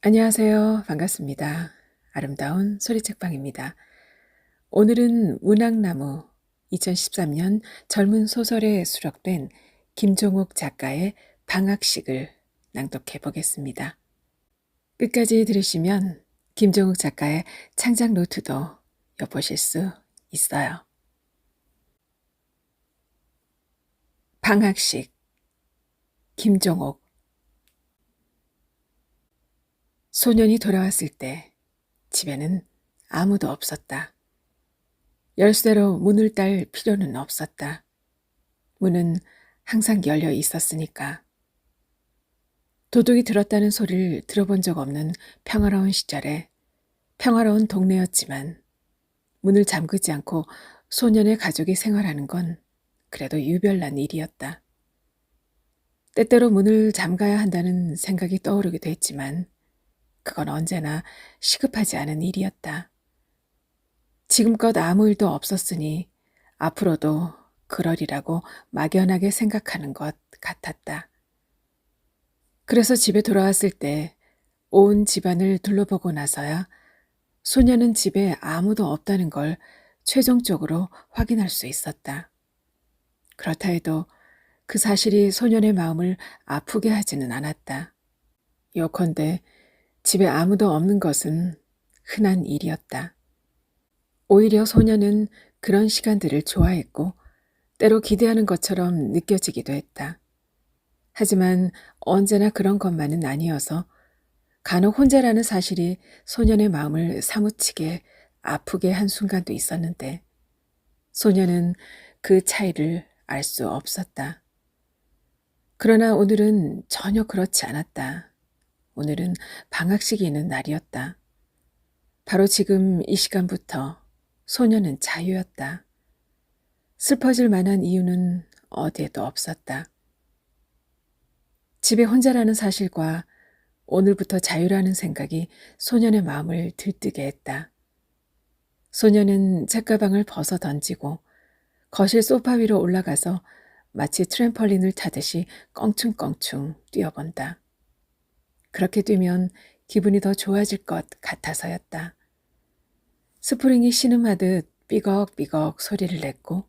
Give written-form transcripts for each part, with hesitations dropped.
안녕하세요. 반갑습니다. 아름다운 소리책방입니다. 오늘은 문학나무 2013년 젊은 소설에 수록된 김종옥 작가의 방학식을 낭독해 보겠습니다. 끝까지 들으시면 김종옥 작가의 창작 노트도 엿보실 수 있어요. 방학식 김종옥. 소년이 돌아왔을 때 집에는 아무도 없었다. 열쇠로 문을 딸 필요는 없었다. 문은 항상 열려 있었으니까. 도둑이 들었다는 소리를 들어본 적 없는 평화로운 시절에 평화로운 동네였지만 문을 잠그지 않고 소년의 가족이 생활하는 건 그래도 유별난 일이었다. 때때로 문을 잠가야 한다는 생각이 떠오르기도 했지만 그건 언제나 시급하지 않은 일이었다. 지금껏 아무 일도 없었으니 앞으로도 그러리라고 막연하게 생각하는 것 같았다. 그래서 집에 돌아왔을 때 온 집안을 둘러보고 나서야 소녀는 집에 아무도 없다는 걸 최종적으로 확인할 수 있었다. 그렇다 해도 그 사실이 소년의 마음을 아프게 하지는 않았다. 요컨대 집에 아무도 없는 것은 흔한 일이었다. 오히려 소녀는 그런 시간들을 좋아했고 때로 기대하는 것처럼 느껴지기도 했다. 하지만 언제나 그런 것만은 아니어서 간혹 혼자라는 사실이 소년의 마음을 사무치게 아프게 한 순간도 있었는데 소년은 그 차이를 알 수 없었다. 그러나 오늘은 전혀 그렇지 않았다. 오늘은 방학식이 있는 날이었다. 바로 지금 이 시간부터 소년은 자유였다. 슬퍼질 만한 이유는 어디에도 없었다. 집에 혼자라는 사실과 오늘부터 자유라는 생각이 소년의 마음을 들뜨게 했다. 소년은 책가방을 벗어 던지고 거실 소파 위로 올라가서 마치 트램펄린을 타듯이 껑충껑충 뛰어본다. 그렇게 뛰면 기분이 더 좋아질 것 같아서였다. 스프링이 신음하듯 삐걱삐걱 소리를 냈고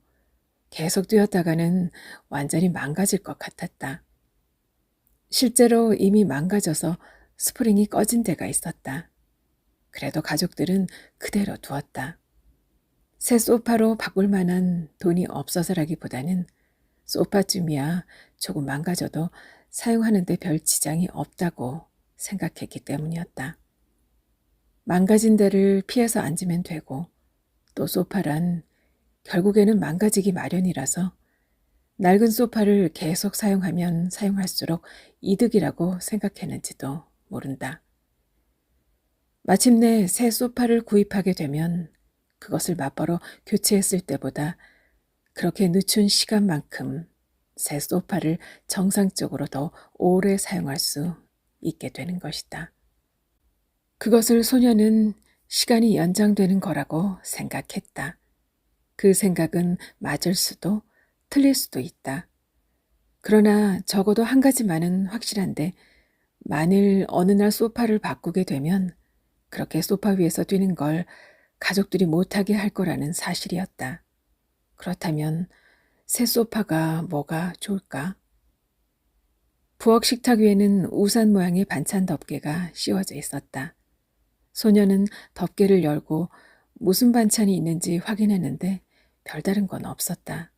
계속 뛰었다가는 완전히 망가질 것 같았다. 실제로 이미 망가져서 스프링이 꺼진 데가 있었다. 그래도 가족들은 그대로 두었다. 새 소파로 바꿀 만한 돈이 없어서라기보다는 소파쯤이야 조금 망가져도 사용하는 데 별 지장이 없다고 생각했기 때문이었다. 망가진 데를 피해서 앉으면 되고 또 소파란 결국에는 망가지기 마련이라서 낡은 소파를 계속 사용하면 사용할수록 이득이라고 생각했는지도 모른다. 마침내 새 소파를 구입하게 되면 그것을 맞벌어 교체했을 때보다 그렇게 늦춘 시간만큼 새 소파를 정상적으로 더 오래 사용할 수 있게 되는 것이다. 그것을 소녀는 시간이 연장되는 거라고 생각했다. 그 생각은 맞을 수도 틀릴 수도 있다. 그러나 적어도 한 가지만은 확실한데 만일 어느 날 소파를 바꾸게 되면 그렇게 소파 위에서 뛰는 걸 가족들이 못하게 할 거라는 사실이었다. 그렇다면 새 소파가 뭐가 좋을까? 부엌 식탁 위에는 우산 모양의 반찬 덮개가 씌워져 있었다. 소녀는 덮개를 열고 무슨 반찬이 있는지 확인했는데 별다른 건 없었다.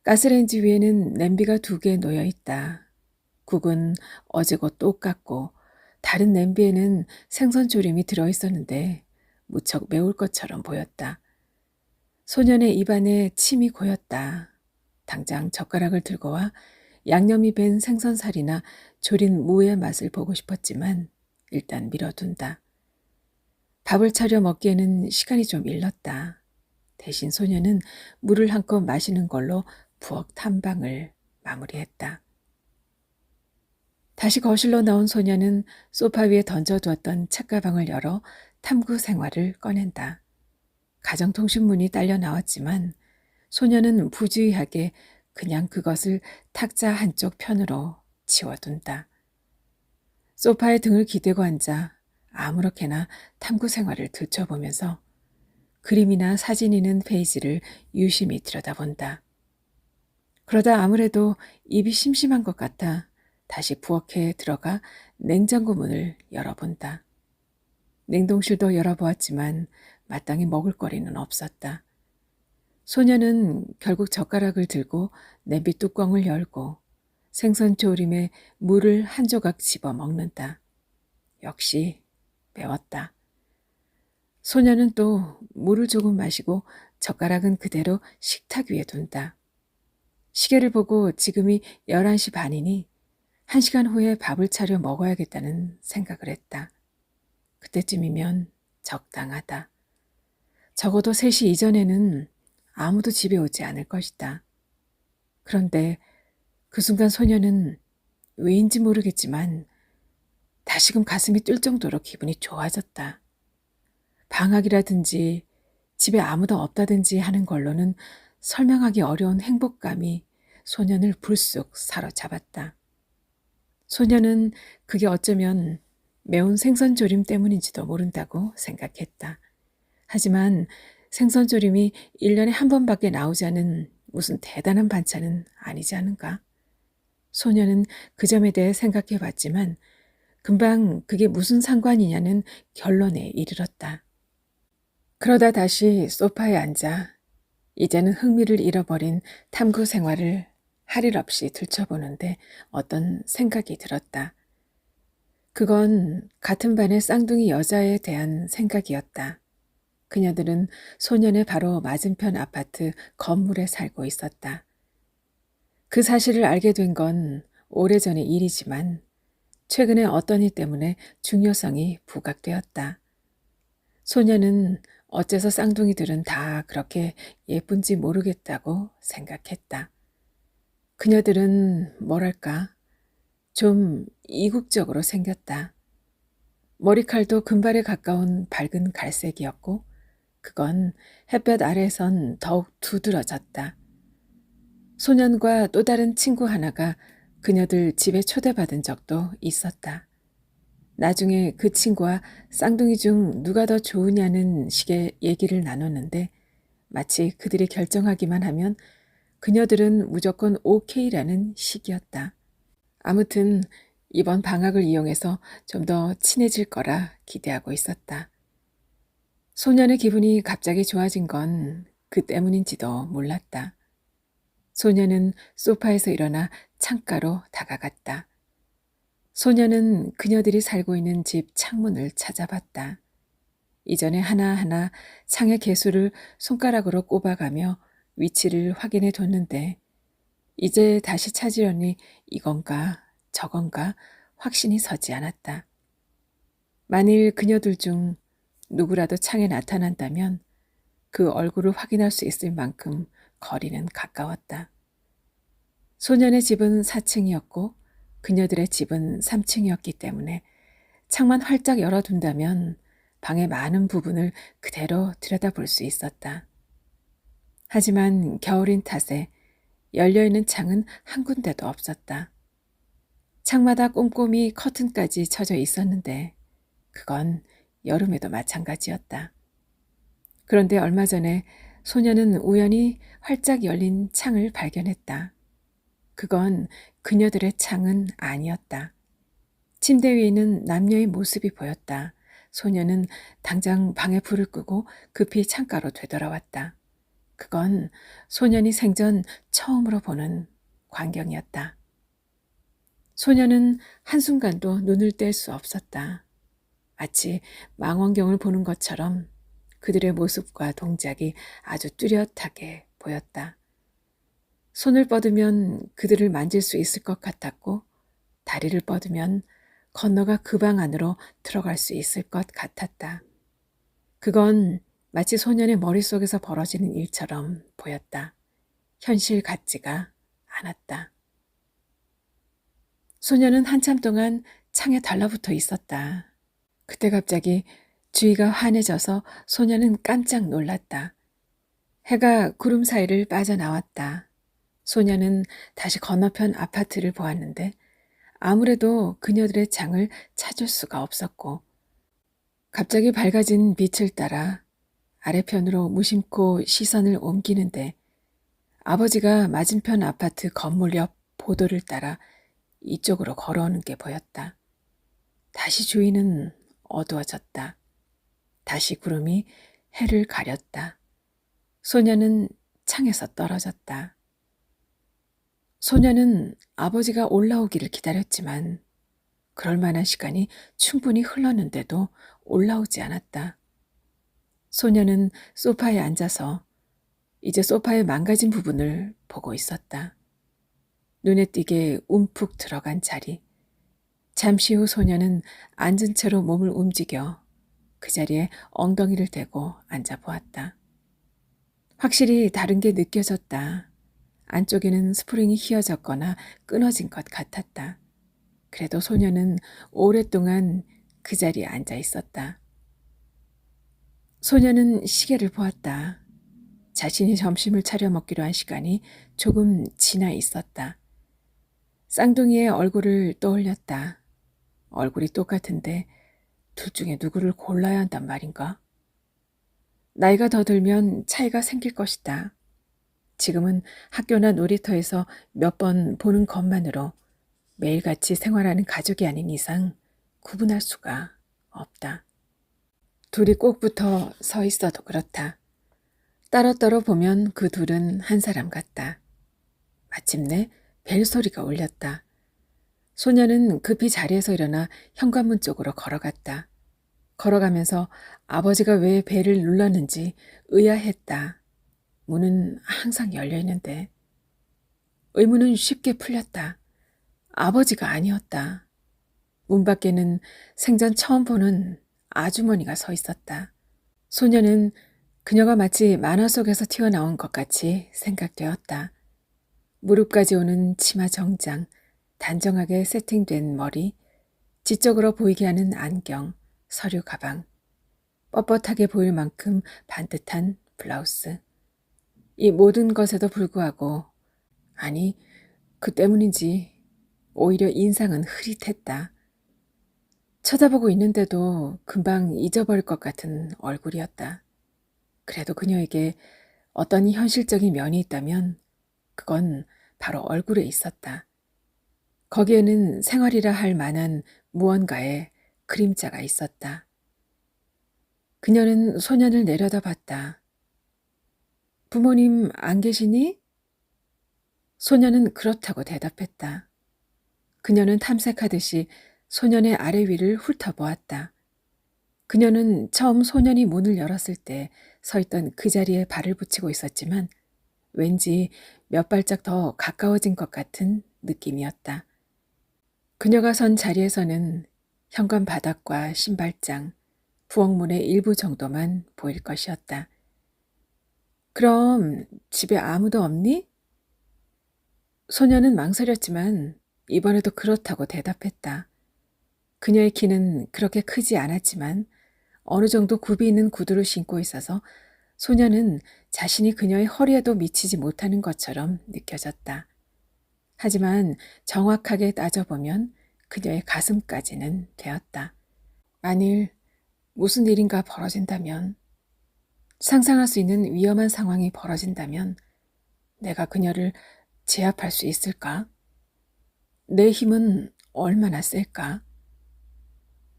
가스레인지 위에는 냄비가 2개 놓여 있다. 국은 어제과 똑같고 다른 냄비에는 생선조림이 들어있었는데 무척 매울 것처럼 보였다. 소년의 입안에 침이 고였다. 당장 젓가락을 들고 와 양념이 밴 생선살이나 조린 무의 맛을 보고 싶었지만 일단 미뤄둔다. 밥을 차려 먹기에는 시간이 좀 일렀다. 대신 소년은 물을 한컵 마시는 걸로 부엌 탐방을 마무리했다. 다시 거실로 나온 소년은 소파 위에 던져두었던 책가방을 열어 탐구 생활을 꺼낸다. 가정통신문이 딸려 나왔지만 소년은 부주의하게 그냥 그것을 탁자 한쪽 편으로 치워둔다. 소파에 등을 기대고 앉아 아무렇게나 탐구 생활을 들춰보면서 그림이나 사진이 있는 페이지를 유심히 들여다본다. 그러다 아무래도 입이 심심한 것 같아 다시 부엌에 들어가 냉장고 문을 열어본다. 냉동실도 열어보았지만 마땅히 먹을 거리는 없었다. 소녀는 결국 젓가락을 들고 냄비 뚜껑을 열고 생선 조림에 물을 한 조각 집어 먹는다. 역시 매웠다. 소녀는 또 물을 조금 마시고 젓가락은 그대로 식탁 위에 둔다. 시계를 보고 지금이 11시 반이니 1시간 후에 밥을 차려 먹어야겠다는 생각을 했다. 그때쯤이면 적당하다. 적어도 3시 이전에는 아무도 집에 오지 않을 것이다. 그런데 그 순간 소녀는 왜인지 모르겠지만 다시금 가슴이 뛸 정도로 기분이 좋아졌다. 방학이라든지 집에 아무도 없다든지 하는 걸로는 설명하기 어려운 행복감이 소년을 불쑥 사로잡았다. 소년은 그게 어쩌면 매운 생선조림 때문인지도 모른다고 생각했다. 하지만 생선조림이 1년에 한 번밖에 나오지 않은 무슨 대단한 반찬은 아니지 않은가? 소년은 그 점에 대해 생각해 봤지만 금방 그게 무슨 상관이냐는 결론에 이르렀다. 그러다 다시 소파에 앉아 이제는 흥미를 잃어버린 탐구 생활을 할 일 없이 들춰보는데 어떤 생각이 들었다. 그건 같은 반의 쌍둥이 여자에 대한 생각이었다. 그녀들은 소년의 바로 맞은편 아파트 건물에 살고 있었다. 그 사실을 알게 된 건 오래전의 일이지만 최근에 어떤 일 때문에 중요성이 부각되었다. 소녀는 어째서 쌍둥이들은 다 그렇게 예쁜지 모르겠다고 생각했다. 그녀들은 뭐랄까 좀 이국적으로 생겼다. 머리칼도 금발에 가까운 밝은 갈색이었고 그건 햇볕 아래선 더욱 두드러졌다. 소년과 또 다른 친구 하나가 그녀들 집에 초대받은 적도 있었다. 나중에 그 친구와 쌍둥이 중 누가 더 좋으냐는 식의 얘기를 나눴는데 마치 그들이 결정하기만 하면 그녀들은 무조건 오케이라는 식이었다. 아무튼 이번 방학을 이용해서 좀 더 친해질 거라 기대하고 있었다. 소년의 기분이 갑자기 좋아진 건 그 때문인지도 몰랐다. 소년은 소파에서 일어나 창가로 다가갔다. 소녀는 그녀들이 살고 있는 집 창문을 찾아봤다. 이전에 하나하나 창의 개수를 손가락으로 꼽아가며 위치를 확인해 뒀는데 이제 다시 찾으려니 이건가 저건가 확신이 서지 않았다. 만일 그녀들 중 누구라도 창에 나타난다면 그 얼굴을 확인할 수 있을 만큼 거리는 가까웠다. 소년의 집은 4층이었고 그녀들의 집은 3층이었기 때문에 창만 활짝 열어둔다면 방의 많은 부분을 그대로 들여다볼 수 있었다. 하지만 겨울인 탓에 열려있는 창은 한 군데도 없었다. 창마다 꼼꼼히 커튼까지 쳐져 있었는데 그건 여름에도 마찬가지였다. 그런데 얼마 전에 소녀는 우연히 활짝 열린 창을 발견했다. 그건 그녀들의 창은 아니었다. 침대 위에 있는 남녀의 모습이 보였다. 소녀는 당장 방에 불을 끄고 급히 창가로 되돌아왔다. 그건 소년이 생전 처음으로 보는 광경이었다. 소녀는 한순간도 눈을 뗄 수 없었다. 마치 망원경을 보는 것처럼 그들의 모습과 동작이 아주 뚜렷하게 보였다. 손을 뻗으면 그들을 만질 수 있을 것 같았고 다리를 뻗으면 건너가 그 방 안으로 들어갈 수 있을 것 같았다. 그건 마치 소년의 머릿속에서 벌어지는 일처럼 보였다. 현실 같지가 않았다. 소년은 한참 동안 창에 달라붙어 있었다. 그때 갑자기 주위가 환해져서 소년은 깜짝 놀랐다. 해가 구름 사이를 빠져나왔다. 소년은 다시 건너편 아파트를 보았는데 아무래도 그녀들의 장을 찾을 수가 없었고 갑자기 밝아진 빛을 따라 아래편으로 무심코 시선을 옮기는데 아버지가 맞은편 아파트 건물 옆 보도를 따라 이쪽으로 걸어오는 게 보였다. 다시 주위는 어두워졌다. 다시 구름이 해를 가렸다. 소녀는 창에서 떨어졌다. 소녀는 아버지가 올라오기를 기다렸지만 그럴 만한 시간이 충분히 흘렀는데도 올라오지 않았다. 소녀는 소파에 앉아서 이제 소파의 망가진 부분을 보고 있었다. 눈에 띄게 움푹 들어간 자리. 잠시 후 소녀는 앉은 채로 몸을 움직여 그 자리에 엉덩이를 대고 앉아보았다. 확실히 다른 게 느껴졌다. 안쪽에는 스프링이 휘어졌거나 끊어진 것 같았다. 그래도 소녀는 오랫동안 그 자리에 앉아 있었다. 소녀는 시계를 보았다. 자신이 점심을 차려 먹기로 한 시간이 조금 지나 있었다. 쌍둥이의 얼굴을 떠올렸다. 얼굴이 똑같은데 둘 중에 누구를 골라야 한단 말인가? 나이가 더 들면 차이가 생길 것이다. 지금은 학교나 놀이터에서 몇 번 보는 것만으로 매일같이 생활하는 가족이 아닌 이상 구분할 수가 없다. 둘이 꼭 붙어 서 있어도 그렇다. 따로따로 보면 그 둘은 한 사람 같다. 마침내 벨소리가 울렸다. 소녀는 급히 자리에서 일어나 현관문 쪽으로 걸어갔다. 걸어가면서 아버지가 왜 벨을 눌렀는지 의아했다. 문은 항상 열려 있는데. 의문은 쉽게 풀렸다. 아버지가 아니었다. 문 밖에는 생전 처음 보는 아주머니가 서 있었다. 소녀는 그녀가 마치 만화 속에서 튀어나온 것 같이 생각되었다. 무릎까지 오는 치마 정장, 단정하게 세팅된 머리, 지적으로 보이게 하는 안경, 서류 가방, 뻣뻣하게 보일 만큼 반듯한 블라우스. 이 모든 것에도 불구하고, 아니, 그 때문인지 오히려 인상은 흐릿했다. 쳐다보고 있는데도 금방 잊어버릴 것 같은 얼굴이었다. 그래도 그녀에게 어떤 현실적인 면이 있다면 그건 바로 얼굴에 있었다. 거기에는 생활이라 할 만한 무언가의 그림자가 있었다. 그녀는 소년을 내려다봤다. 부모님 안 계시니? 소년은 그렇다고 대답했다. 그녀는 탐색하듯이 소년의 아래 위를 훑어보았다. 그녀는 처음 소년이 문을 열었을 때 서 있던 그 자리에 발을 붙이고 있었지만 왠지 몇 발짝 더 가까워진 것 같은 느낌이었다. 그녀가 선 자리에서는 현관 바닥과 신발장, 부엌문의 일부 정도만 보일 것이었다. 그럼 집에 아무도 없니? 소녀는 망설였지만 이번에도 그렇다고 대답했다. 그녀의 키는 그렇게 크지 않았지만 어느 정도 굽이 있는 구두를 신고 있어서 소녀는 자신이 그녀의 허리에도 미치지 못하는 것처럼 느껴졌다. 하지만 정확하게 따져보면 그녀의 가슴까지는 되었다. 만일 무슨 일인가 벌어진다면, 상상할 수 있는 위험한 상황이 벌어진다면 내가 그녀를 제압할 수 있을까? 내 힘은 얼마나 셀까?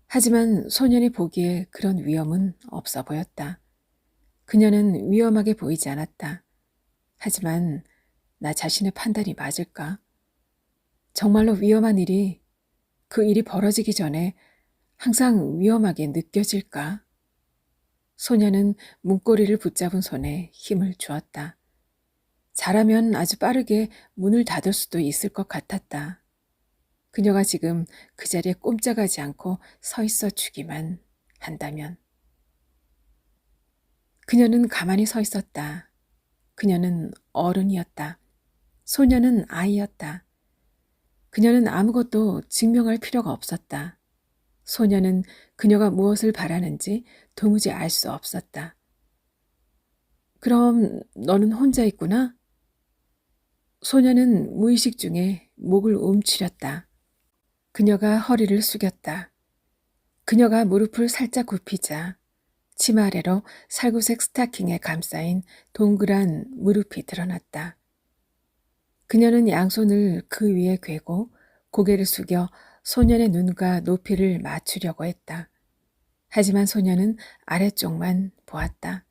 하지만 소년이 보기에 그런 위험은 없어 보였다. 그녀는 위험하게 보이지 않았다. 하지만 나 자신의 판단이 맞을까? 정말로 위험한 일이 그 일이 벌어지기 전에 항상 위험하게 느껴질까? 소녀는 문고리를 붙잡은 손에 힘을 주었다. 잘하면 아주 빠르게 문을 닫을 수도 있을 것 같았다. 그녀가 지금 그 자리에 꼼짝하지 않고 서 있어 주기만 한다면. 그녀는 가만히 서 있었다. 그녀는 어른이었다. 소녀는 아이였다. 그녀는 아무것도 증명할 필요가 없었다. 소녀는 그녀가 무엇을 바라는지 도무지 알 수 없었다. 그럼 너는 혼자 있구나? 소녀는 무의식 중에 목을 움츠렸다. 그녀가 허리를 숙였다. 그녀가 무릎을 살짝 굽히자 치마 아래로 살구색 스타킹에 감싸인 동그란 무릎이 드러났다. 그녀는 양손을 그 위에 괴고 고개를 숙여 소년의 눈과 높이를 맞추려고 했다. 하지만 소년은 아래쪽만 보았다.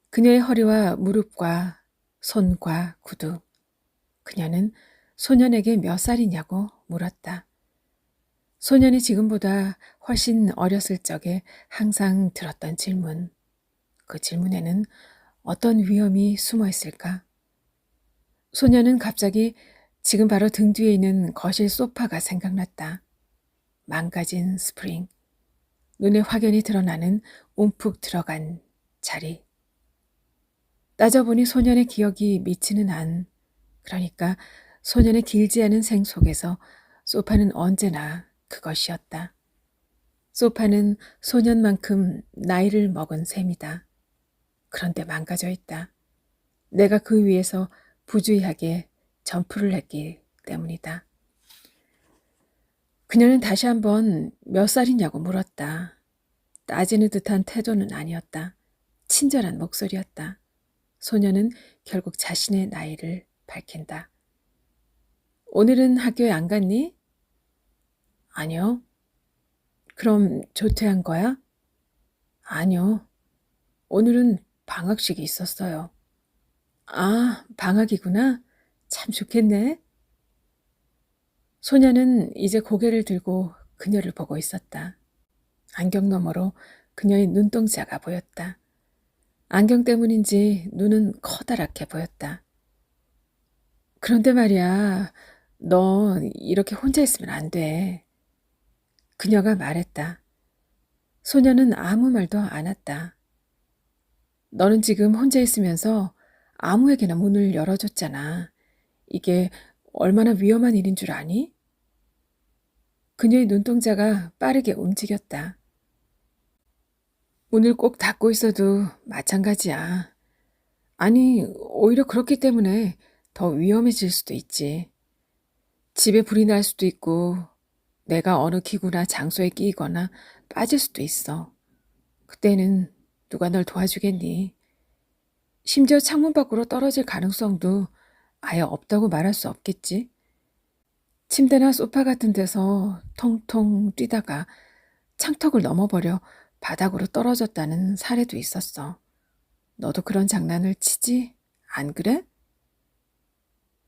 그녀의 허리와 무릎과 손과 구두. 그녀는 소년에게 몇 살이냐고 물었다. 소년이 지금보다 훨씬 어렸을 적에 항상 들었던 질문. 그 질문에는 어떤 위험이 숨어 있을까? 소년은 갑자기 지금 바로 등 뒤에 있는 거실 소파가 생각났다. 망가진 스프링. 눈에 확연히 드러나는 움푹 들어간 자리. 따져보니 소년의 기억이 미치는 한, 그러니까 소년의 길지 않은 생 속에서 소파는 언제나 그것이었다. 소파는 소년만큼 나이를 먹은 셈이다. 그런데 망가져 있다. 내가 그 위에서 부주의하게 점프를 했기 때문이다. 그녀는 다시 한번 몇 살이냐고 물었다. 따지는 듯한 태도는 아니었다. 친절한 목소리였다. 소녀는 결국 자신의 나이를 밝힌다. 오늘은 학교에 안 갔니? 아니요. 그럼 조퇴한 거야? 아니요. 오늘은 방학식이 있었어요. 아, 방학이구나. 참 좋겠네. 소녀는 이제 고개를 들고 그녀를 보고 있었다. 안경 너머로 그녀의 눈동자가 보였다. 안경 때문인지 눈은 커다랗게 보였다. 그런데 말이야, 너 이렇게 혼자 있으면 안 돼. 그녀가 말했다. 소녀는 아무 말도 안 했다. 너는 지금 혼자 있으면서 아무에게나 문을 열어줬잖아. 이게 얼마나 위험한 일인 줄 아니? 그녀의 눈동자가 빠르게 움직였다. 문을 꼭 닫고 있어도 마찬가지야. 아니, 오히려 그렇기 때문에 더 위험해질 수도 있지. 집에 불이 날 수도 있고, 내가 어느 기구나 장소에 끼거나 빠질 수도 있어. 그때는 누가 널 도와주겠니? 심지어 창문 밖으로 떨어질 가능성도 아예 없다고 말할 수 없겠지? 침대나 소파 같은 데서 통통 뛰다가 창턱을 넘어버려 바닥으로 떨어졌다는 사례도 있었어. 너도 그런 장난을 치지? 안 그래?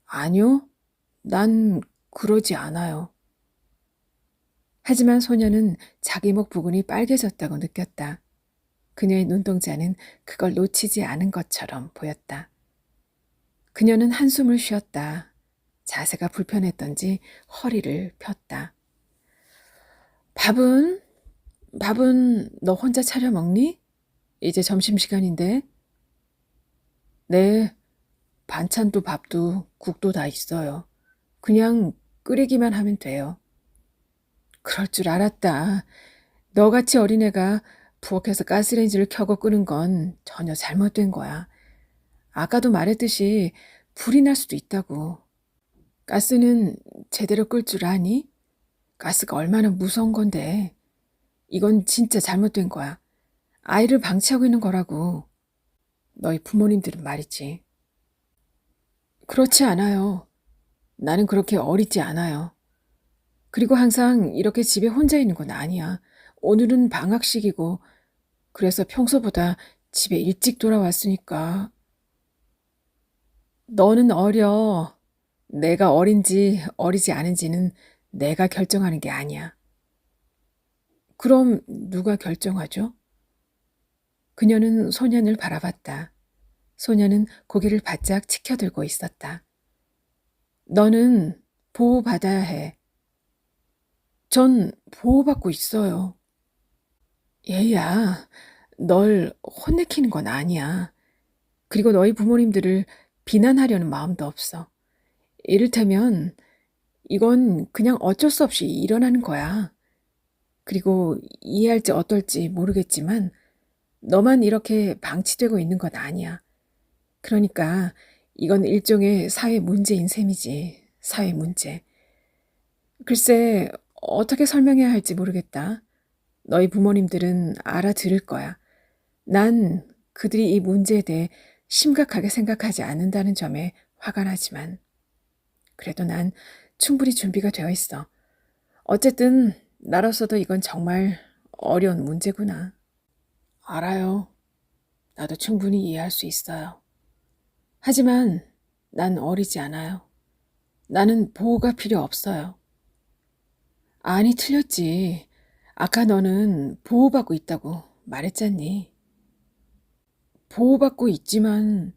아니요. 난 그러지 않아요. 하지만 소녀는 자기 목 부분이 빨개졌다고 느꼈다. 그녀의 눈동자는 그걸 놓치지 않은 것처럼 보였다. 그녀는 한숨을 쉬었다. 자세가 불편했던지 허리를 폈다. 밥은 너 혼자 차려 먹니? 이제 점심시간인데. 네, 반찬도 밥도 국도 다 있어요. 그냥 끓이기만 하면 돼요. 그럴 줄 알았다. 너같이 어린애가 부엌에서 가스레인지를 켜고 끄는 건 전혀 잘못된 거야. 아까도 말했듯이 불이 날 수도 있다고. 가스는 제대로 끌 줄 아니? 가스가 얼마나 무서운 건데. 이건 진짜 잘못된 거야. 아이를 방치하고 있는 거라고. 너희 부모님들은 말이지. 그렇지 않아요. 나는 그렇게 어리지 않아요. 그리고 항상 이렇게 집에 혼자 있는 건 아니야. 오늘은 방학식이고, 그래서 평소보다 집에 일찍 돌아왔으니까. 너는 어려. 내가 어린지 어리지 않은지는 내가 결정하는 게 아니야. 그럼 누가 결정하죠? 그녀는 소년을 바라봤다. 소년은 고개를 바짝 치켜들고 있었다. 너는 보호받아야 해. 전 보호받고 있어요. 얘야, 널 혼내키는 건 아니야. 그리고 너희 부모님들을 비난하려는 마음도 없어. 이를테면 이건 그냥 어쩔 수 없이 일어나는 거야. 그리고 이해할지 어떨지 모르겠지만 너만 이렇게 방치되고 있는 건 아니야. 그러니까 이건 일종의 사회 문제인 셈이지. 사회 문제. 글쎄, 어떻게 설명해야 할지 모르겠다. 너희 부모님들은 알아들을 거야. 난 그들이 이 문제에 대해 심각하게 생각하지 않는다는 점에 화가 나지만, 그래도 난 충분히 준비가 되어 있어. 어쨌든 나로서도 이건 정말 어려운 문제구나. 알아요. 나도 충분히 이해할 수 있어요. 하지만 난 어리지 않아요. 나는 보호가 필요 없어요. 아니, 틀렸지. 아까 너는 보호받고 있다고 말했잖니. 보호받고 있지만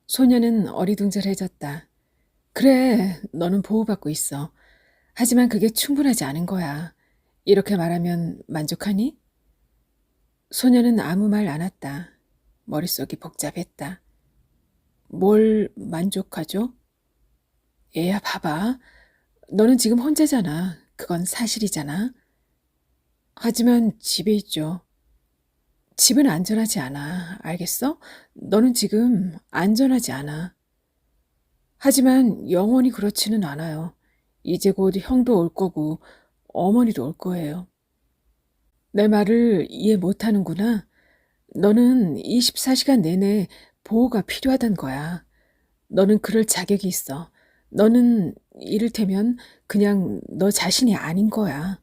소녀는 어리둥절해졌다. 그래, 너는 보호받고 있어. 하지만 그게 충분하지 않은 거야. 이렇게 말하면 만족하니? 소녀는 아무 말 안 했다. 머릿속이 복잡했다. 뭘 만족하죠? 얘야, 봐봐. 너는 지금 혼자잖아. 그건 사실이잖아. 하지만 집에 있죠. 집은 안전하지 않아. 알겠어? 너는 지금 안전하지 않아. 하지만 영원히 그렇지는 않아요. 이제 곧 형도 올 거고 어머니도 올 거예요. 내 말을 이해 못 하는구나. 너는 24시간 내내 보호가 필요하단 거야. 너는 그럴 자격이 있어. 너는 이를테면 그냥 너 자신이 아닌 거야.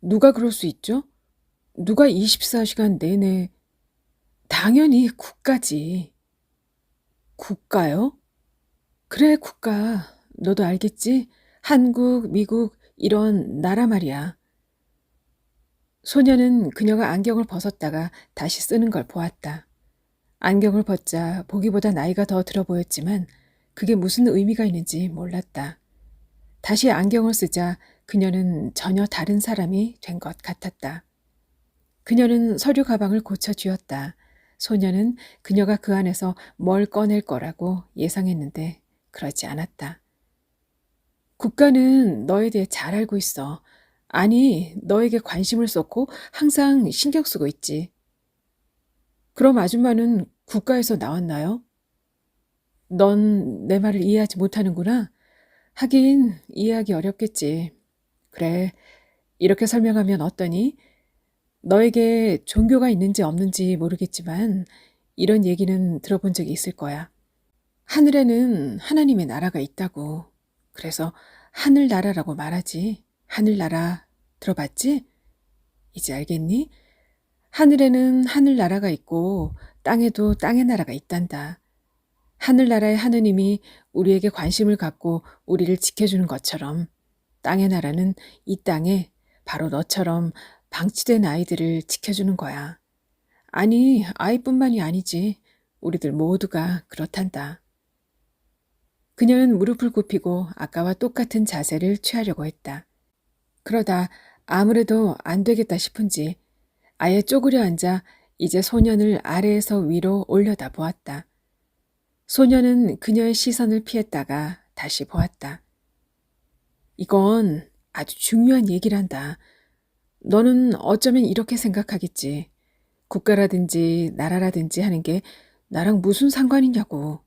누가 그럴 수 있죠? 누가 24시간 내내 당연히 국가지. 국가요? 그래, 국가. 너도 알겠지? 한국, 미국, 이런 나라 말이야. 소녀는 그녀가 안경을 벗었다가 다시 쓰는 걸 보았다. 안경을 벗자 보기보다 나이가 더 들어 보였지만 그게 무슨 의미가 있는지 몰랐다. 다시 안경을 쓰자 그녀는 전혀 다른 사람이 된 것 같았다. 그녀는 서류 가방을 고쳐 쥐었다. 소녀는 그녀가 그 안에서 뭘 꺼낼 거라고 예상했는데 그러지 않았다. 국가는 너에 대해 잘 알고 있어. 아니, 너에게 관심을 쏟고 항상 신경 쓰고 있지. 그럼 아줌마는 국가에서 나왔나요? 넌 내 말을 이해하지 못하는구나. 하긴 이해하기 어렵겠지. 그래, 이렇게 설명하면 어떠니? 너에게 종교가 있는지 없는지 모르겠지만 이런 얘기는 들어본 적이 있을 거야. 하늘에는 하나님의 나라가 있다고. 그래서 하늘나라라고 말하지. 하늘나라 들어봤지? 이제 알겠니? 하늘에는 하늘나라가 있고 땅에도 땅의 나라가 있단다. 하늘나라의 하느님이 우리에게 관심을 갖고 우리를 지켜주는 것처럼 땅의 나라는 이 땅에 바로 너처럼 방치된 아이들을 지켜주는 거야. 아니, 아이뿐만이 아니지. 우리들 모두가 그렇단다. 그녀는 무릎을 굽히고 아까와 똑같은 자세를 취하려고 했다. 그러다 아무래도 안 되겠다 싶은지 아예 쪼그려 앉아 이제 소년을 아래에서 위로 올려다 보았다. 소년은 그녀의 시선을 피했다가 다시 보았다. 이건 아주 중요한 얘기란다. 너는 어쩌면 이렇게 생각하겠지. 국가라든지 나라라든지 하는 게 나랑 무슨 상관이냐고.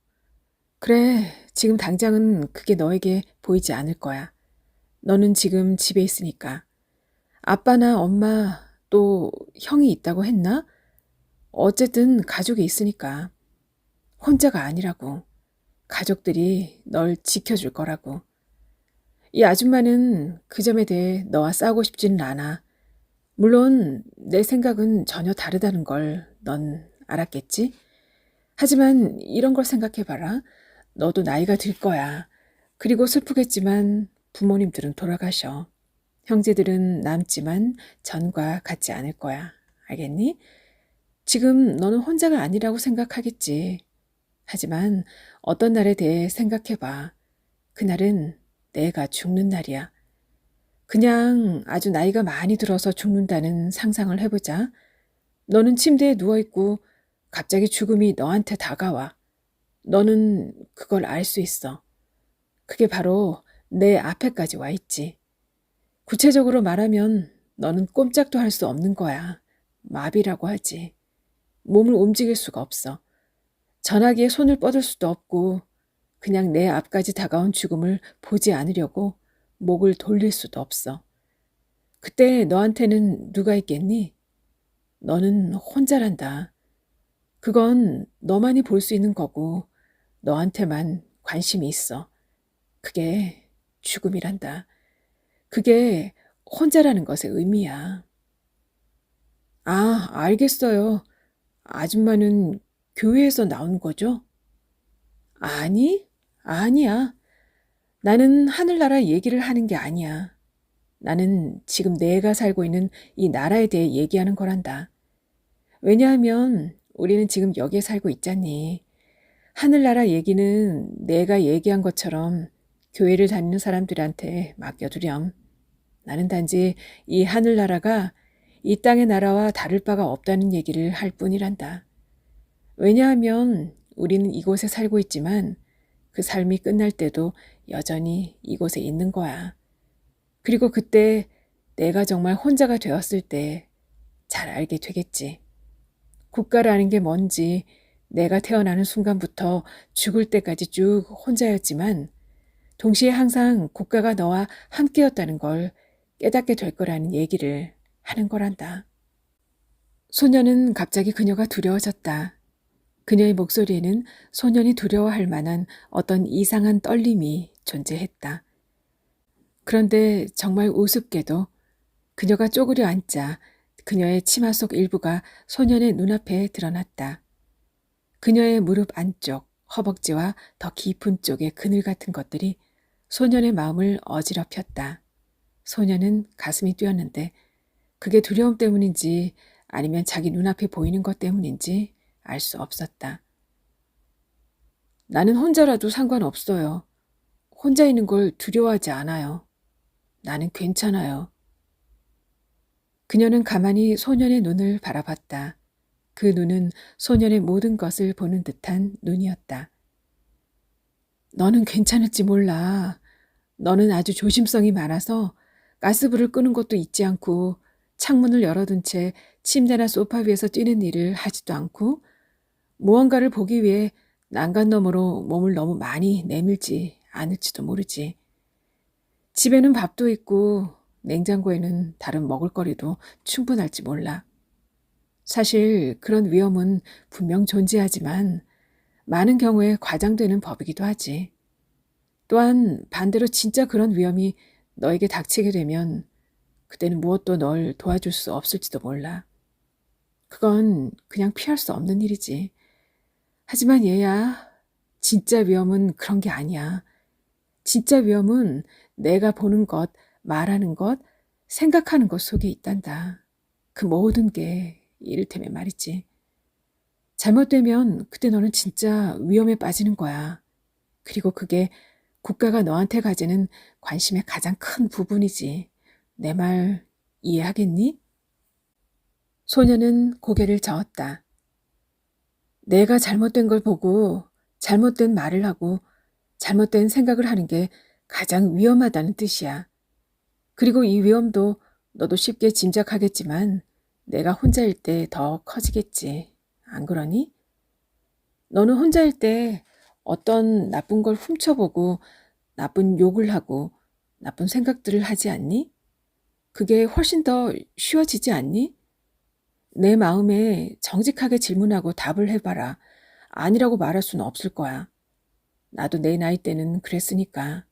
그래, 지금 당장은 그게 너에게 보이지 않을 거야. 너는 지금 집에 있으니까. 아빠나 엄마 또 형이 있다고 했나? 어쨌든 가족이 있으니까. 혼자가 아니라고. 가족들이 널 지켜줄 거라고. 이 아줌마는 그 점에 대해 너와 싸우고 싶지는 않아. 물론 내 생각은 전혀 다르다는 걸 넌 알았겠지? 하지만 이런 걸 생각해봐라. 너도 나이가 들 거야. 그리고 슬프겠지만 부모님들은 돌아가셔. 형제들은 남지만 전과 같지 않을 거야. 알겠니? 지금 너는 혼자가 아니라고 생각하겠지. 하지만 어떤 날에 대해 생각해봐. 그날은 내가 죽는 날이야. 그냥 아주 나이가 많이 들어서 죽는다는 상상을 해보자. 너는 침대에 누워있고 갑자기 죽음이 너한테 다가와. 너는 그걸 알 수 있어. 그게 바로 내 앞에까지 와 있지. 구체적으로 말하면 너는 꼼짝도 할 수 없는 거야. 마비라고 하지. 몸을 움직일 수가 없어. 전화기에 손을 뻗을 수도 없고 그냥 내 앞까지 다가온 죽음을 보지 않으려고 목을 돌릴 수도 없어. 그때 너한테는 누가 있겠니? 너는 혼자란다. 그건 너만이 볼 수 있는 거고 너한테만 관심이 있어. 그게 죽음이란다. 그게 혼자라는 것의 의미야. 아, 알겠어요. 아줌마는 교회에서 나온 거죠? 아니, 아니야. 나는 하늘나라 얘기를 하는 게 아니야. 나는 지금 내가 살고 있는 이 나라에 대해 얘기하는 거란다. 왜냐하면 우리는 지금 여기에 살고 있잖니. 하늘나라 얘기는 내가 얘기한 것처럼 교회를 다니는 사람들한테 맡겨두렴. 나는 단지 이 하늘나라가 이 땅의 나라와 다를 바가 없다는 얘기를 할 뿐이란다. 왜냐하면 우리는 이곳에 살고 있지만 그 삶이 끝날 때도 여전히 이곳에 있는 거야. 그리고 그때 내가 정말 혼자가 되었을 때 잘 알게 되겠지. 국가라는 게 뭔지 내가 태어나는 순간부터 죽을 때까지 쭉 혼자였지만 동시에 항상 국가가 너와 함께였다는 걸 깨닫게 될 거라는 얘기를 하는 거란다. 소녀는 갑자기 그녀가 두려워졌다. 그녀의 목소리에는 소년이 두려워할 만한 어떤 이상한 떨림이 존재했다. 그런데 정말 우습게도 그녀가 쪼그려 앉자 그녀의 치마 속 일부가 소년의 눈앞에 드러났다. 그녀의 무릎 안쪽, 허벅지와 더 깊은 쪽의 그늘 같은 것들이 소년의 마음을 어지럽혔다. 소년은 가슴이 뛰었는데 그게 두려움 때문인지 아니면 자기 눈앞에 보이는 것 때문인지 알 수 없었다. 나는 혼자라도 상관없어요. 혼자 있는 걸 두려워하지 않아요. 나는 괜찮아요. 그녀는 가만히 소년의 눈을 바라봤다. 그 눈은 소년의 모든 것을 보는 듯한 눈이었다. 너는 괜찮을지 몰라. 너는 아주 조심성이 많아서 가스불을 끄는 것도 잊지 않고 창문을 열어둔 채 침대나 소파 위에서 뛰는 일을 하지도 않고 무언가를 보기 위해 난간 너머로 몸을 너무 많이 내밀지 않을지도 모르지. 집에는 밥도 있고 냉장고에는 다른 먹을거리도 충분할지 몰라. 사실 그런 위험은 분명 존재하지만 많은 경우에 과장되는 법이기도 하지. 또한 반대로 진짜 그런 위험이 너에게 닥치게 되면 그때는 무엇도 널 도와줄 수 없을지도 몰라. 그건 그냥 피할 수 없는 일이지. 하지만 얘야, 진짜 위험은 그런 게 아니야. 진짜 위험은 내가 보는 것, 말하는 것, 생각하는 것 속에 있단다. 그 모든 게 이를테면 말이지. 잘못되면 그때 너는 진짜 위험에 빠지는 거야. 그리고 그게 국가가 너한테 가지는 관심의 가장 큰 부분이지. 내 말 이해하겠니? 소녀는 고개를 저었다. 내가 잘못된 걸 보고 잘못된 말을 하고 잘못된 생각을 하는 게 가장 위험하다는 뜻이야. 그리고 이 위험도 너도 쉽게 짐작하겠지만 내가 혼자일 때 더 커지겠지. 안 그러니? 너는 혼자일 때 어떤 나쁜 걸 훔쳐보고 나쁜 욕을 하고 나쁜 생각들을 하지 않니? 그게 훨씬 더 쉬워지지 않니? 내 마음에 정직하게 질문하고 답을 해봐라. 아니라고 말할 수는 없을 거야. 나도 내 나이 때는 그랬으니까.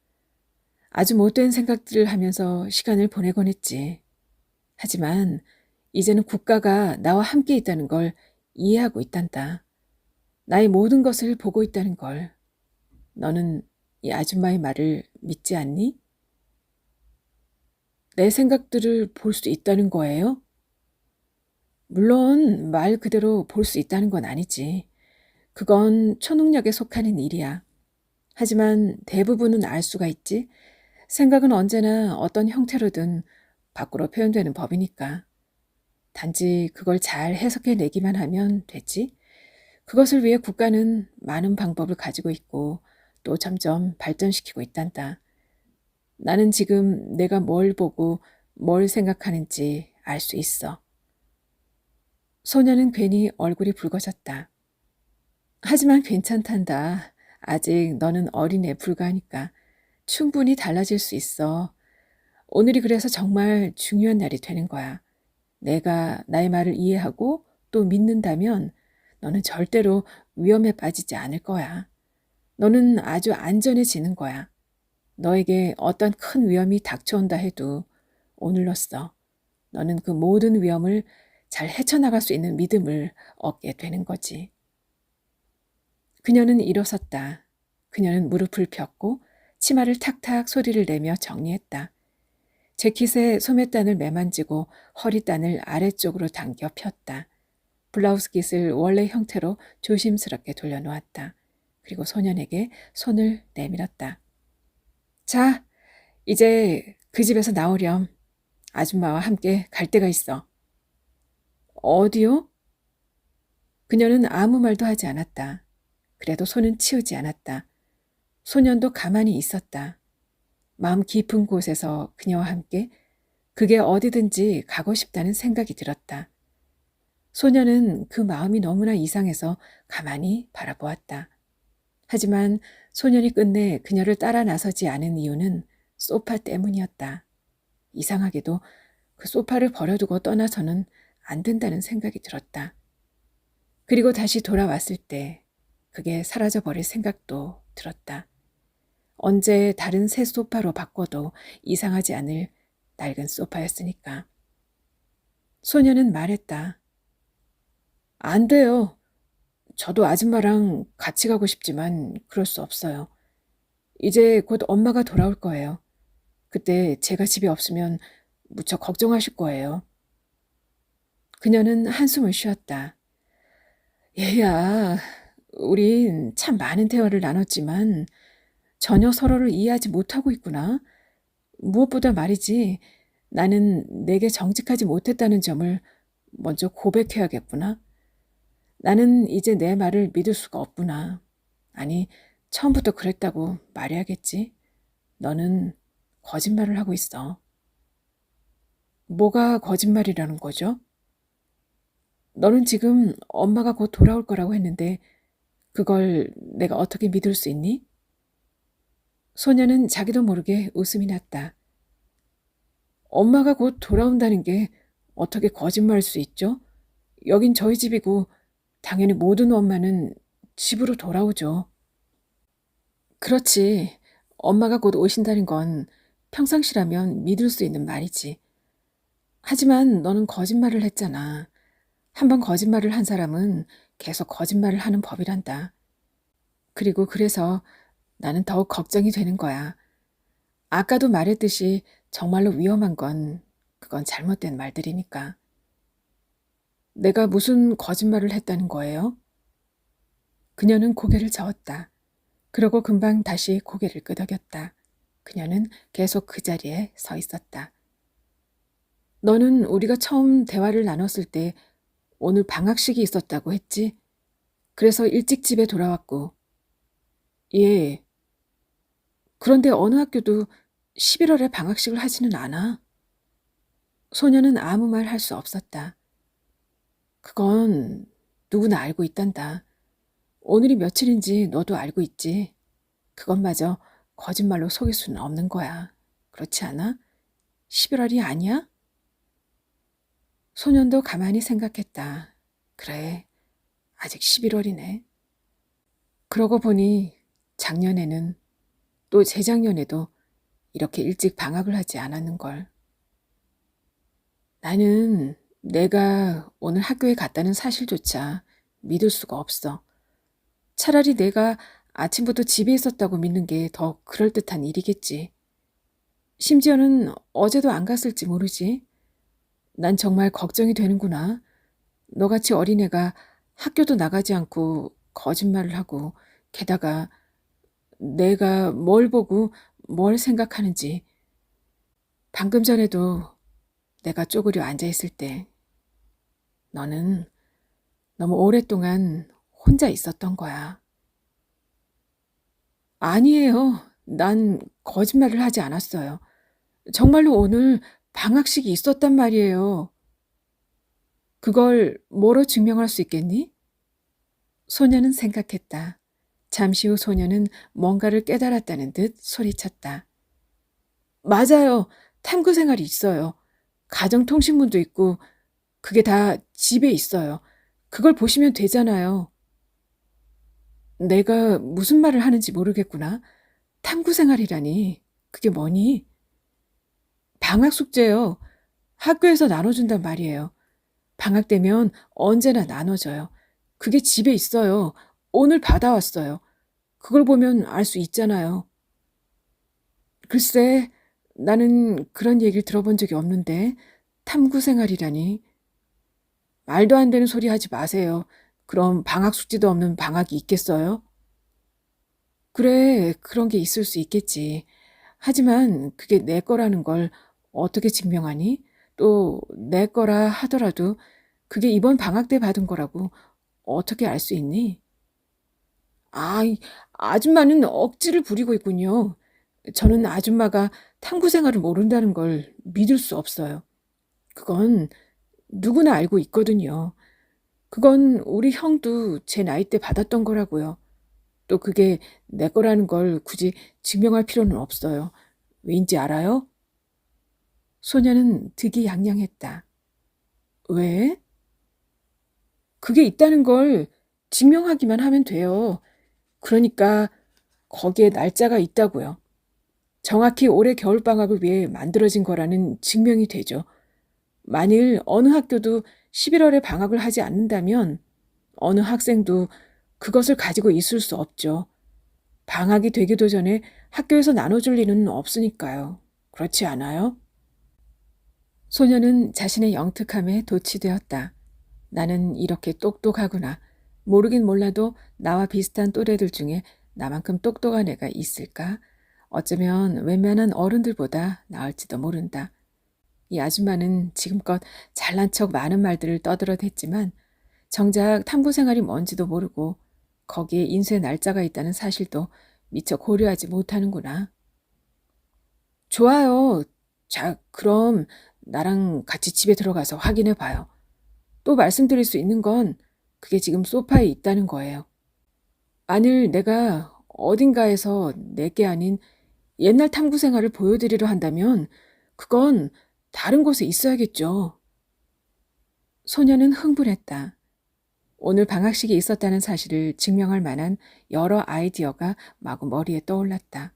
아주 못된 생각들을 하면서 시간을 보내곤 했지. 하지만 이제는 국가가 나와 함께 있다는 걸 이해하고 있단다. 나의 모든 것을 보고 있다는 걸. 너는 이 아줌마의 말을 믿지 않니? 내 생각들을 볼 수 있다는 거예요? 물론 말 그대로 볼 수 있다는 건 아니지. 그건 초능력에 속하는 일이야. 하지만 대부분은 알 수가 있지. 생각은 언제나 어떤 형태로든 밖으로 표현되는 법이니까. 단지 그걸 잘 해석해내기만 하면 되지. 그것을 위해 국가는 많은 방법을 가지고 있고 또 점점 발전시키고 있단다. 나는 지금 내가 뭘 보고 뭘 생각하는지 알 수 있어. 소녀는 괜히 얼굴이 붉어졌다. 하지만 괜찮단다. 아직 너는 어린애 불가하니까 충분히 달라질 수 있어. 오늘이 그래서 정말 중요한 날이 되는 거야. 내가 나의 말을 이해하고 또 믿는다면 너는 절대로 위험에 빠지지 않을 거야. 너는 아주 안전해지는 거야. 너에게 어떤 큰 위험이 닥쳐온다 해도 오늘로써 너는 그 모든 위험을 잘 헤쳐나갈 수 있는 믿음을 얻게 되는 거지. 그녀는 일어섰다. 그녀는 무릎을 폈고 치마를 탁탁 소리를 내며 정리했다. 재킷에 소매단을 매만지고 허리단을 아래쪽으로 당겨 폈다. 블라우스 깃을 원래 형태로 조심스럽게 돌려놓았다. 그리고 소년에게 손을 내밀었다. 자, 이제 그 집에서 나오렴. 아줌마와 함께 갈 데가 있어. 어디요? 그녀는 아무 말도 하지 않았다. 그래도 손은 치우지 않았다. 소년도 가만히 있었다. 마음 깊은 곳에서 그녀와 함께 그게 어디든지 가고 싶다는 생각이 들었다. 소년은 그 마음이 너무나 이상해서 가만히 바라보았다. 하지만 소년이 끝내 그녀를 따라 나서지 않은 이유는 소파 때문이었다. 이상하게도 그 소파를 버려두고 떠나서는 안 된다는 생각이 들었다. 그리고 다시 돌아왔을 때 그게 사라져버릴 생각도 들었다. 언제 다른 새 소파로 바꿔도 이상하지 않을 낡은 소파였으니까. 소녀는 말했다. 안 돼요. 저도 아줌마랑 같이 가고 싶지만 그럴 수 없어요. 이제 곧 엄마가 돌아올 거예요. 그때 제가 집에 없으면 무척 걱정하실 거예요. 그녀는 한숨을 쉬었다. 얘야, 우린 참 많은 대화를 나눴지만 전혀 서로를 이해하지 못하고 있구나. 무엇보다 말이지, 나는 내게 정직하지 못했다는 점을 먼저 고백해야겠구나. 나는 이제 내 말을 믿을 수가 없구나. 아니, 처음부터 그랬다고 말해야겠지. 너는 거짓말을 하고 있어. 뭐가 거짓말이라는 거죠? 너는 지금 엄마가 곧 돌아올 거라고 했는데 그걸 내가 어떻게 믿을 수 있니? 소녀는 자기도 모르게 웃음이 났다. 엄마가 곧 돌아온다는 게 어떻게 거짓말할 수 있죠? 여긴 저희 집이고 당연히 모든 엄마는 집으로 돌아오죠. 그렇지. 엄마가 곧 오신다는 건 평상시라면 믿을 수 있는 말이지. 하지만 너는 거짓말을 했잖아. 한번 거짓말을 한 사람은 계속 거짓말을 하는 법이란다. 그리고 그래서 나는 더욱 걱정이 되는 거야. 아까도 말했듯이 정말로 위험한 건 그건 잘못된 말들이니까. 내가 무슨 거짓말을 했다는 거예요? 그녀는 고개를 저었다. 그러고 금방 다시 고개를 끄덕였다. 그녀는 계속 그 자리에 서 있었다. 너는 우리가 처음 대화를 나눴을 때 오늘 방학식이 있었다고 했지? 그래서 일찍 집에 돌아왔고. 예. 그런데 어느 학교도 11월에 방학식을 하지는 않아. 소녀는 아무 말 할 수 없었다. 그건 누구나 알고 있단다. 오늘이 며칠인지 너도 알고 있지. 그것마저 거짓말로 속일 수는 없는 거야. 그렇지 않아? 11월이 아니야? 소년도 가만히 생각했다. 그래, 아직 11월이네. 그러고 보니 작년에는 또 재작년에도 이렇게 일찍 방학을 하지 않았는걸. 나는 내가 오늘 학교에 갔다는 사실조차 믿을 수가 없어. 차라리 내가 아침부터 집에 있었다고 믿는 게 더 그럴듯한 일이겠지. 심지어는 어제도 안 갔을지 모르지. 난 정말 걱정이 되는구나. 너같이 어린애가 학교도 나가지 않고 거짓말을 하고 게다가 내가 뭘 보고 뭘 생각하는지 방금 전에도 내가 쪼그려 앉아있을 때 너는 너무 오랫동안 혼자 있었던 거야. 아니에요. 난 거짓말을 하지 않았어요. 정말로 오늘 방학식이 있었단 말이에요. 그걸 뭐로 증명할 수 있겠니? 소녀는 생각했다. 잠시 후 소녀는 뭔가를 깨달았다는 듯 소리쳤다. 맞아요. 탐구 생활이 있어요. 가정통신문도 있고 그게 다 집에 있어요. 그걸 보시면 되잖아요. 내가 무슨 말을 하는지 모르겠구나. 탐구 생활이라니. 그게 뭐니? 방학 숙제요. 학교에서 나눠준단 말이에요. 방학 되면 언제나 나눠줘요. 그게 집에 있어요. 오늘 받아왔어요. 그걸 보면 알 수 있잖아요. 글쎄, 나는 그런 얘기를 들어본 적이 없는데 탐구 생활이라니. 말도 안 되는 소리 하지 마세요. 그럼 방학 숙제도 없는 방학이 있겠어요? 그래, 그런 게 있을 수 있겠지. 하지만 그게 내 거라는 걸 어떻게 증명하니? 또 내 거라 하더라도 그게 이번 방학 때 받은 거라고 어떻게 알 수 있니? 아, 이 아줌마는 억지를 부리고 있군요. 저는 아줌마가 탐구 생활을 모른다는 걸 믿을 수 없어요. 그건 누구나 알고 있거든요. 그건 우리 형도 제 나이 때 받았던 거라고요. 또 그게 내 거라는 걸 굳이 증명할 필요는 없어요. 왠지 알아요? 소녀는 득이양양했다. 왜? 그게 있다는 걸 증명하기만 하면 돼요. 그러니까 거기에 날짜가 있다고요. 정확히 올해 겨울방학을 위해 만들어진 거라는 증명이 되죠. 만일 어느 학교도 11월에 방학을 하지 않는다면 어느 학생도 그것을 가지고 있을 수 없죠. 방학이 되기도 전에 학교에서 나눠줄 리는 없으니까요. 그렇지 않아요? 소녀는 자신의 영특함에 도취되었다. 나는 이렇게 똑똑하구나. 모르긴 몰라도 나와 비슷한 또래들 중에 나만큼 똑똑한 애가 있을까? 어쩌면 웬만한 어른들보다 나을지도 모른다. 이 아줌마는 지금껏 잘난 척 많은 말들을 떠들어댔지만 정작 탐구 생활이 뭔지도 모르고 거기에 인쇄 날짜가 있다는 사실도 미처 고려하지 못하는구나. 좋아요. 자, 그럼 나랑 같이 집에 들어가서 확인해 봐요. 또 말씀드릴 수 있는 건 그게 지금 소파에 있다는 거예요. 만일 내가 어딘가에서 내게 아닌 옛날 탐구 생활을 보여드리려 한다면 그건 다른 곳에 있어야겠죠. 소녀는 흥분했다. 오늘 방학식이 있었다는 사실을 증명할 만한 여러 아이디어가 마구 머리에 떠올랐다.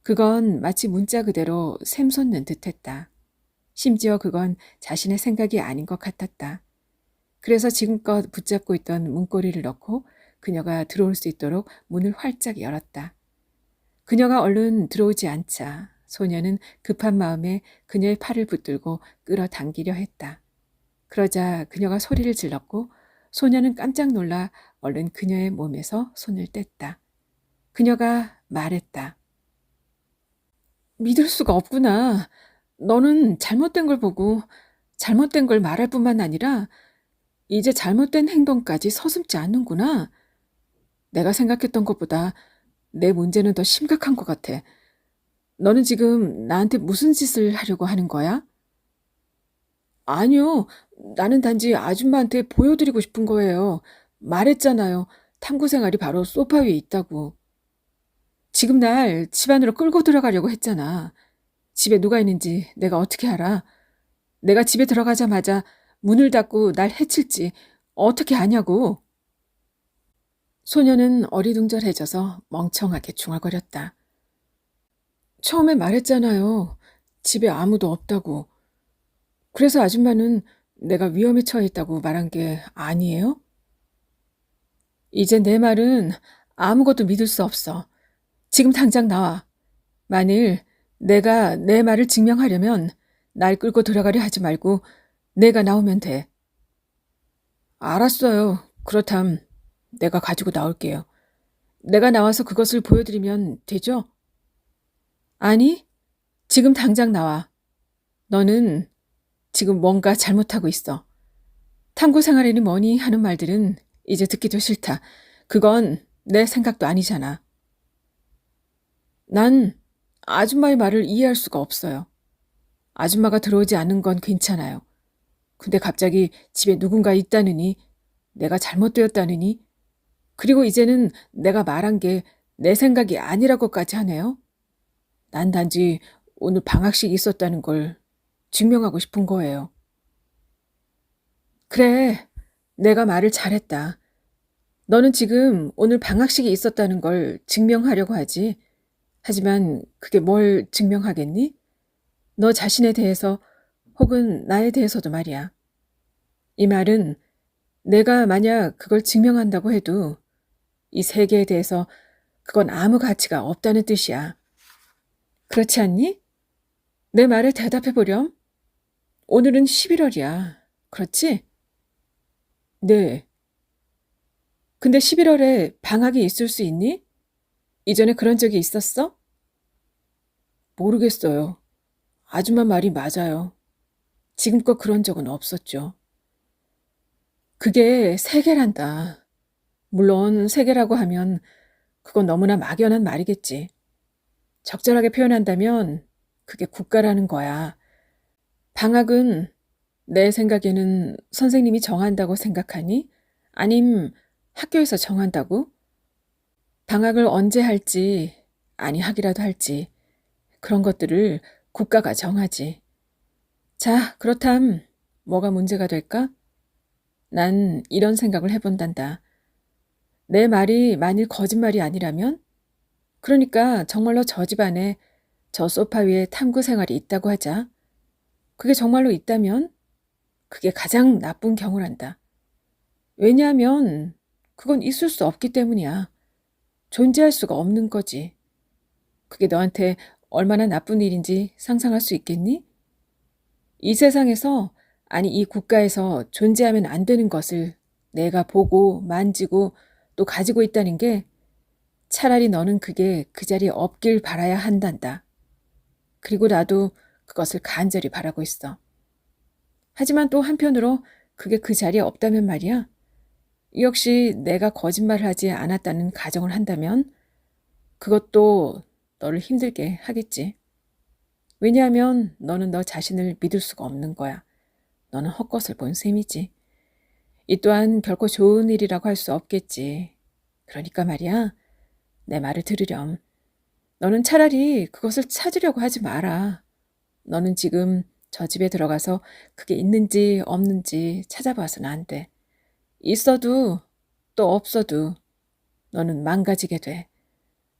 그건 마치 문자 그대로 샘솟는 듯했다. 심지어 그건 자신의 생각이 아닌 것 같았다. 그래서 지금껏 붙잡고 있던 문고리를 넣고 그녀가 들어올 수 있도록 문을 활짝 열었다. 그녀가 얼른 들어오지 않자 소녀는 급한 마음에 그녀의 팔을 붙들고 끌어당기려 했다. 그러자 그녀가 소리를 질렀고 소녀는 깜짝 놀라 얼른 그녀의 몸에서 손을 뗐다. 그녀가 말했다. 믿을 수가 없구나. 너는 잘못된 걸 보고 잘못된 걸 말할 뿐만 아니라 이제 잘못된 행동까지 서슴지 않는구나. 내가 생각했던 것보다 내 문제는 더 심각한 것 같아. 너는 지금 나한테 무슨 짓을 하려고 하는 거야? 아니요. 나는 단지 아줌마한테 보여드리고 싶은 거예요. 말했잖아요. 탐구 생활이 바로 소파 위에 있다고. 지금 날 집 안으로 끌고 들어가려고 했잖아. 집에 누가 있는지 내가 어떻게 알아? 내가 집에 들어가자마자 문을 닫고 날 해칠지 어떻게 아냐고. 소녀는 어리둥절해져서 멍청하게 중얼거렸다. 처음에 말했잖아요. 집에 아무도 없다고. 그래서 아줌마는 내가 위험에 처해 있다고 말한 게 아니에요? 이제 내 말은 아무것도 믿을 수 없어. 지금 당장 나와. 만일 내가 내 말을 증명하려면 날 끌고 들어가려 하지 말고 내가 나오면 돼. 알았어요. 그렇담 내가 가지고 나올게요. 내가 나와서 그것을 보여드리면 되죠? 아니, 지금 당장 나와. 너는 지금 뭔가 잘못하고 있어. 탐구 생활이니 뭐니 하는 말들은 이제 듣기도 싫다. 그건 내 생각도 아니잖아. 난 아줌마의 말을 이해할 수가 없어요. 아줌마가 들어오지 않는 건 괜찮아요. 근데 갑자기 집에 누군가 있다느니, 내가 잘못되었다느니, 그리고 이제는 내가 말한 게 내 생각이 아니라고까지 하네요. 난 단지 오늘 방학식 있었다는 걸 증명하고 싶은 거예요. 그래, 내가 말을 잘했다. 너는 지금 오늘 방학식이 있었다는 걸 증명하려고 하지. 하지만 그게 뭘 증명하겠니? 너 자신에 대해서 혹은 나에 대해서도 말이야. 이 말은 내가 만약 그걸 증명한다고 해도 이 세계에 대해서 그건 아무 가치가 없다는 뜻이야. 그렇지 않니? 내 말에 대답해 보렴. 오늘은 11월이야. 그렇지? 네. 근데 11월에 방학이 있을 수 있니? 이전에 그런 적이 있었어? 모르겠어요. 아줌마 말이 맞아요. 지금껏 그런 적은 없었죠. 그게 세계란다. 물론 세계라고 하면 그건 너무나 막연한 말이겠지. 적절하게 표현한다면 그게 국가라는 거야. 방학은 내 생각에는 선생님이 정한다고 생각하니? 아님 학교에서 정한다고? 방학을 언제 할지, 아니 하기라도 할지 그런 것들을 국가가 정하지. 자, 그렇담 뭐가 문제가 될까? 난 이런 생각을 해본단다. 내 말이 만일 거짓말이 아니라면? 그러니까 정말로 저 집안에 저 소파 위에 탐구 생활이 있다고 하자. 그게 정말로 있다면 그게 가장 나쁜 경우란다. 왜냐하면 그건 있을 수 없기 때문이야. 존재할 수가 없는 거지. 그게 너한테 얼마나 나쁜 일인지 상상할 수 있겠니? 이 세상에서, 아니 이 국가에서 존재하면 안 되는 것을 내가 보고 만지고 또 가지고 있다는 게 차라리 너는 그게 그 자리에 없길 바라야 한단다. 그리고 나도 그것을 간절히 바라고 있어. 하지만 또 한편으로 그게 그 자리에 없다면 말이야. 역시 내가 거짓말을 하지 않았다는 가정을 한다면 그것도 너를 힘들게 하겠지. 왜냐하면 너는 너 자신을 믿을 수가 없는 거야. 너는 헛것을 본 셈이지. 이 또한 결코 좋은 일이라고 할 수 없겠지. 그러니까 말이야. 내 말을 들으렴. 너는 차라리 그것을 찾으려고 하지 마라. 너는 지금 저 집에 들어가서 그게 있는지 없는지 찾아봐서는 안 돼. 있어도 또 없어도 너는 망가지게 돼.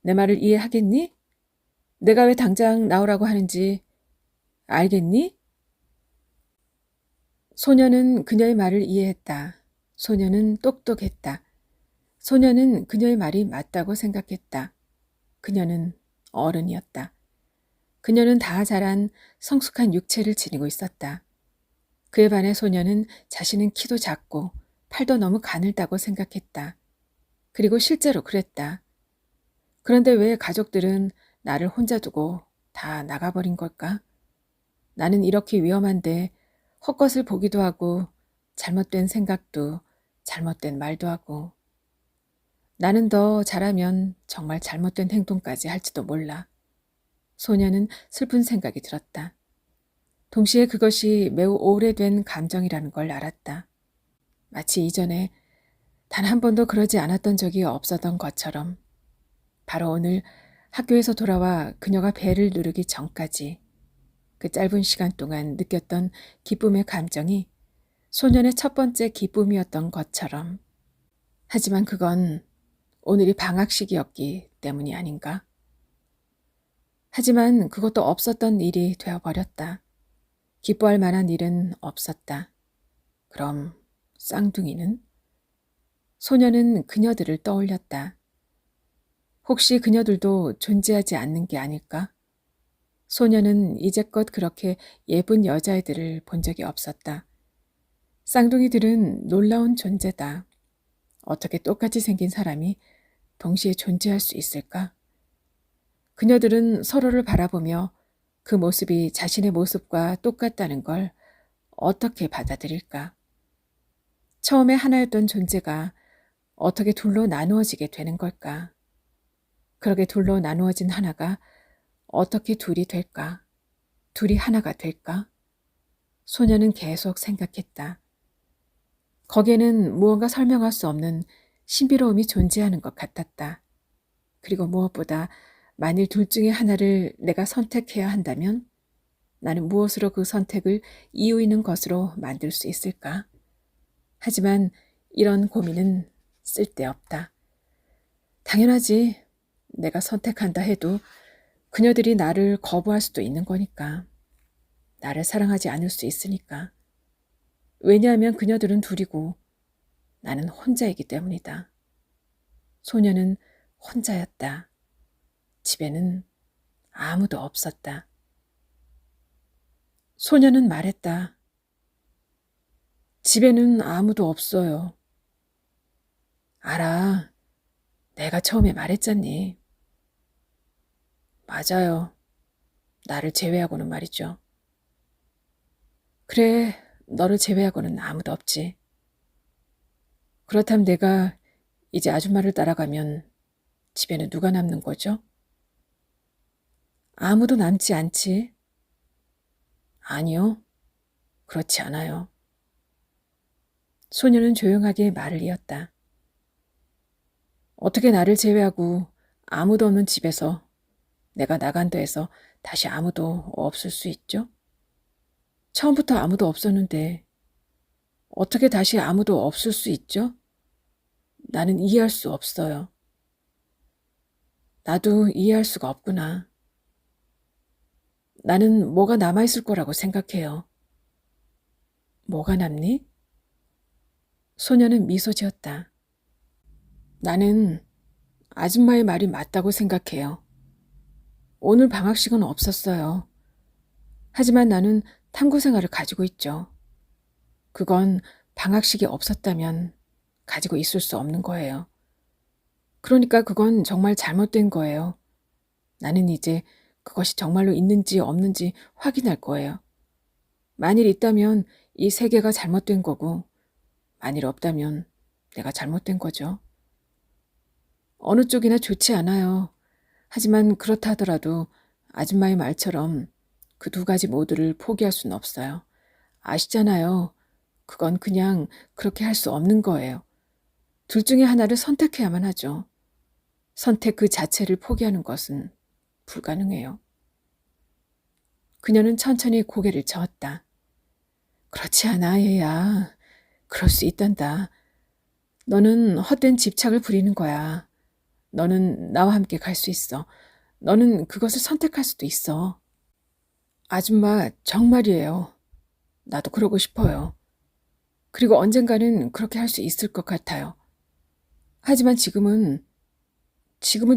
내 말을 이해하겠니? 내가 왜 당장 나오라고 하는지 알겠니? 소녀는 그녀의 말을 이해했다. 소녀는 똑똑했다. 소녀는 그녀의 말이 맞다고 생각했다. 그녀는 어른이었다. 그녀는 다 자란 성숙한 육체를 지니고 있었다. 그에 반해 소녀는 자신은 키도 작고 팔도 너무 가늘다고 생각했다. 그리고 실제로 그랬다. 그런데 왜 가족들은 나를 혼자 두고 다 나가버린 걸까? 나는 이렇게 위험한데 헛것을 보기도 하고 잘못된 생각도 잘못된 말도 하고 나는 더 잘하면 정말 잘못된 행동까지 할지도 몰라. 소녀는 슬픈 생각이 들었다. 동시에 그것이 매우 오래된 감정이라는 걸 알았다. 마치 이전에 단 한 번도 그러지 않았던 적이 없었던 것처럼 바로 오늘 학교에서 돌아와 그녀가 배를 누르기 전까지 그 짧은 시간 동안 느꼈던 기쁨의 감정이 소년의 첫 번째 기쁨이었던 것처럼. 하지만 그건 오늘이 방학식이었기 때문이 아닌가? 하지만 그것도 없었던 일이 되어버렸다. 기뻐할 만한 일은 없었다. 그럼 쌍둥이는? 소녀는 그녀들을 떠올렸다. 혹시 그녀들도 존재하지 않는 게 아닐까? 소녀는 이제껏 그렇게 예쁜 여자애들을 본 적이 없었다. 쌍둥이들은 놀라운 존재다. 어떻게 똑같이 생긴 사람이 동시에 존재할 수 있을까? 그녀들은 서로를 바라보며 그 모습이 자신의 모습과 똑같다는 걸 어떻게 받아들일까? 처음에 하나였던 존재가 어떻게 둘로 나누어지게 되는 걸까? 그렇게 둘로 나누어진 하나가 어떻게 둘이 될까? 둘이 하나가 될까? 소녀는 계속 생각했다. 거기에는 무언가 설명할 수 없는 신비로움이 존재하는 것 같았다. 그리고 무엇보다 만일 둘 중에 하나를 내가 선택해야 한다면 나는 무엇으로 그 선택을 이유 있는 것으로 만들 수 있을까? 하지만 이런 고민은 쓸데없다. 당연하지. 내가 선택한다 해도 그녀들이 나를 거부할 수도 있는 거니까. 나를 사랑하지 않을 수 있으니까. 왜냐하면 그녀들은 둘이고 나는 혼자이기 때문이다. 소녀는 혼자였다. 집에는 아무도 없었다. 소녀는 말했다. 집에는 아무도 없어요. 알아. 내가 처음에 말했잖니. 맞아요. 나를 제외하고는 말이죠. 그래, 너를 제외하고는 아무도 없지. 그렇다면 내가 이제 아줌마를 따라가면 집에는 누가 남는 거죠? 아무도 남지 않지. 아니요, 그렇지 않아요. 소녀는 조용하게 말을 이었다. 어떻게 나를 제외하고 아무도 없는 집에서 내가 나간다 해서 다시 아무도 없을 수 있죠? 처음부터 아무도 없었는데 어떻게 다시 아무도 없을 수 있죠? 나는 이해할 수 없어요. 나도 이해할 수가 없구나. 나는 뭐가 남아있을 거라고 생각해요. 뭐가 남니? 소녀는 미소 지었다. 나는 아줌마의 말이 맞다고 생각해요. 오늘 방학식은 없었어요. 하지만 나는 탐구 생활을 가지고 있죠. 그건 방학식이 없었다면 가지고 있을 수 없는 거예요. 그러니까 그건 정말 잘못된 거예요. 나는 이제 그것이 정말로 있는지 없는지 확인할 거예요. 만일 있다면 이 세계가 잘못된 거고, 만일 없다면 내가 잘못된 거죠. 어느 쪽이나 좋지 않아요. 하지만 그렇다 하더라도 아줌마의 말처럼 그 두 가지 모두를 포기할 수는 없어요. 아시잖아요. 그건 그냥 그렇게 할 수 없는 거예요. 둘 중에 하나를 선택해야만 하죠. 선택 그 자체를 포기하는 것은 불가능해요. 그녀는 천천히 고개를 저었다. 그렇지 않아, 얘야. 그럴 수 있단다. 너는 헛된 집착을 부리는 거야. 너는 나와 함께 갈 수 있어. 너는 그것을 선택할 수도 있어. 아줌마, 정말이에요. 나도 그러고 싶어요. 그리고 언젠가는 그렇게 할 수 있을 것 같아요. 하지만 지금은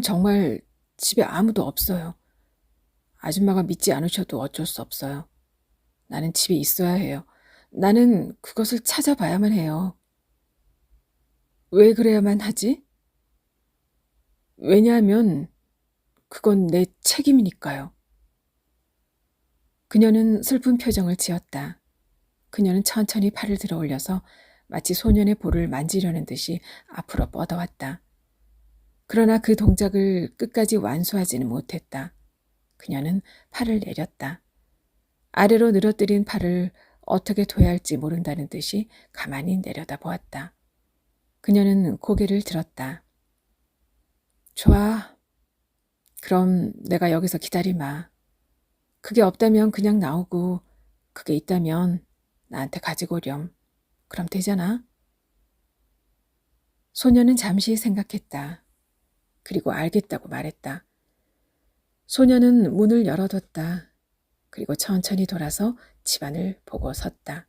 정말 집에 아무도 없어요. 아줌마가 믿지 않으셔도 어쩔 수 없어요. 나는 집에 있어야 해요. 나는 그것을 찾아봐야만 해요. 왜 그래야만 하지? 왜냐하면 그건 내 책임이니까요. 그녀는 슬픈 표정을 지었다. 그녀는 천천히 팔을 들어 올려서 마치 소년의 볼을 만지려는 듯이 앞으로 뻗어왔다. 그러나 그 동작을 끝까지 완수하지는 못했다. 그녀는 팔을 내렸다. 아래로 늘어뜨린 팔을 어떻게 둬야 할지 모른다는 듯이 가만히 내려다보았다. 그녀는 고개를 들었다. 좋아. 그럼 내가 여기서 기다리마. 그게 없다면 그냥 나오고 그게 있다면 나한테 가지고 오렴. 그럼 되잖아. 소녀는 잠시 생각했다. 그리고 알겠다고 말했다. 소녀는 문을 열어뒀다. 그리고 천천히 돌아서 집안을 보고 섰다.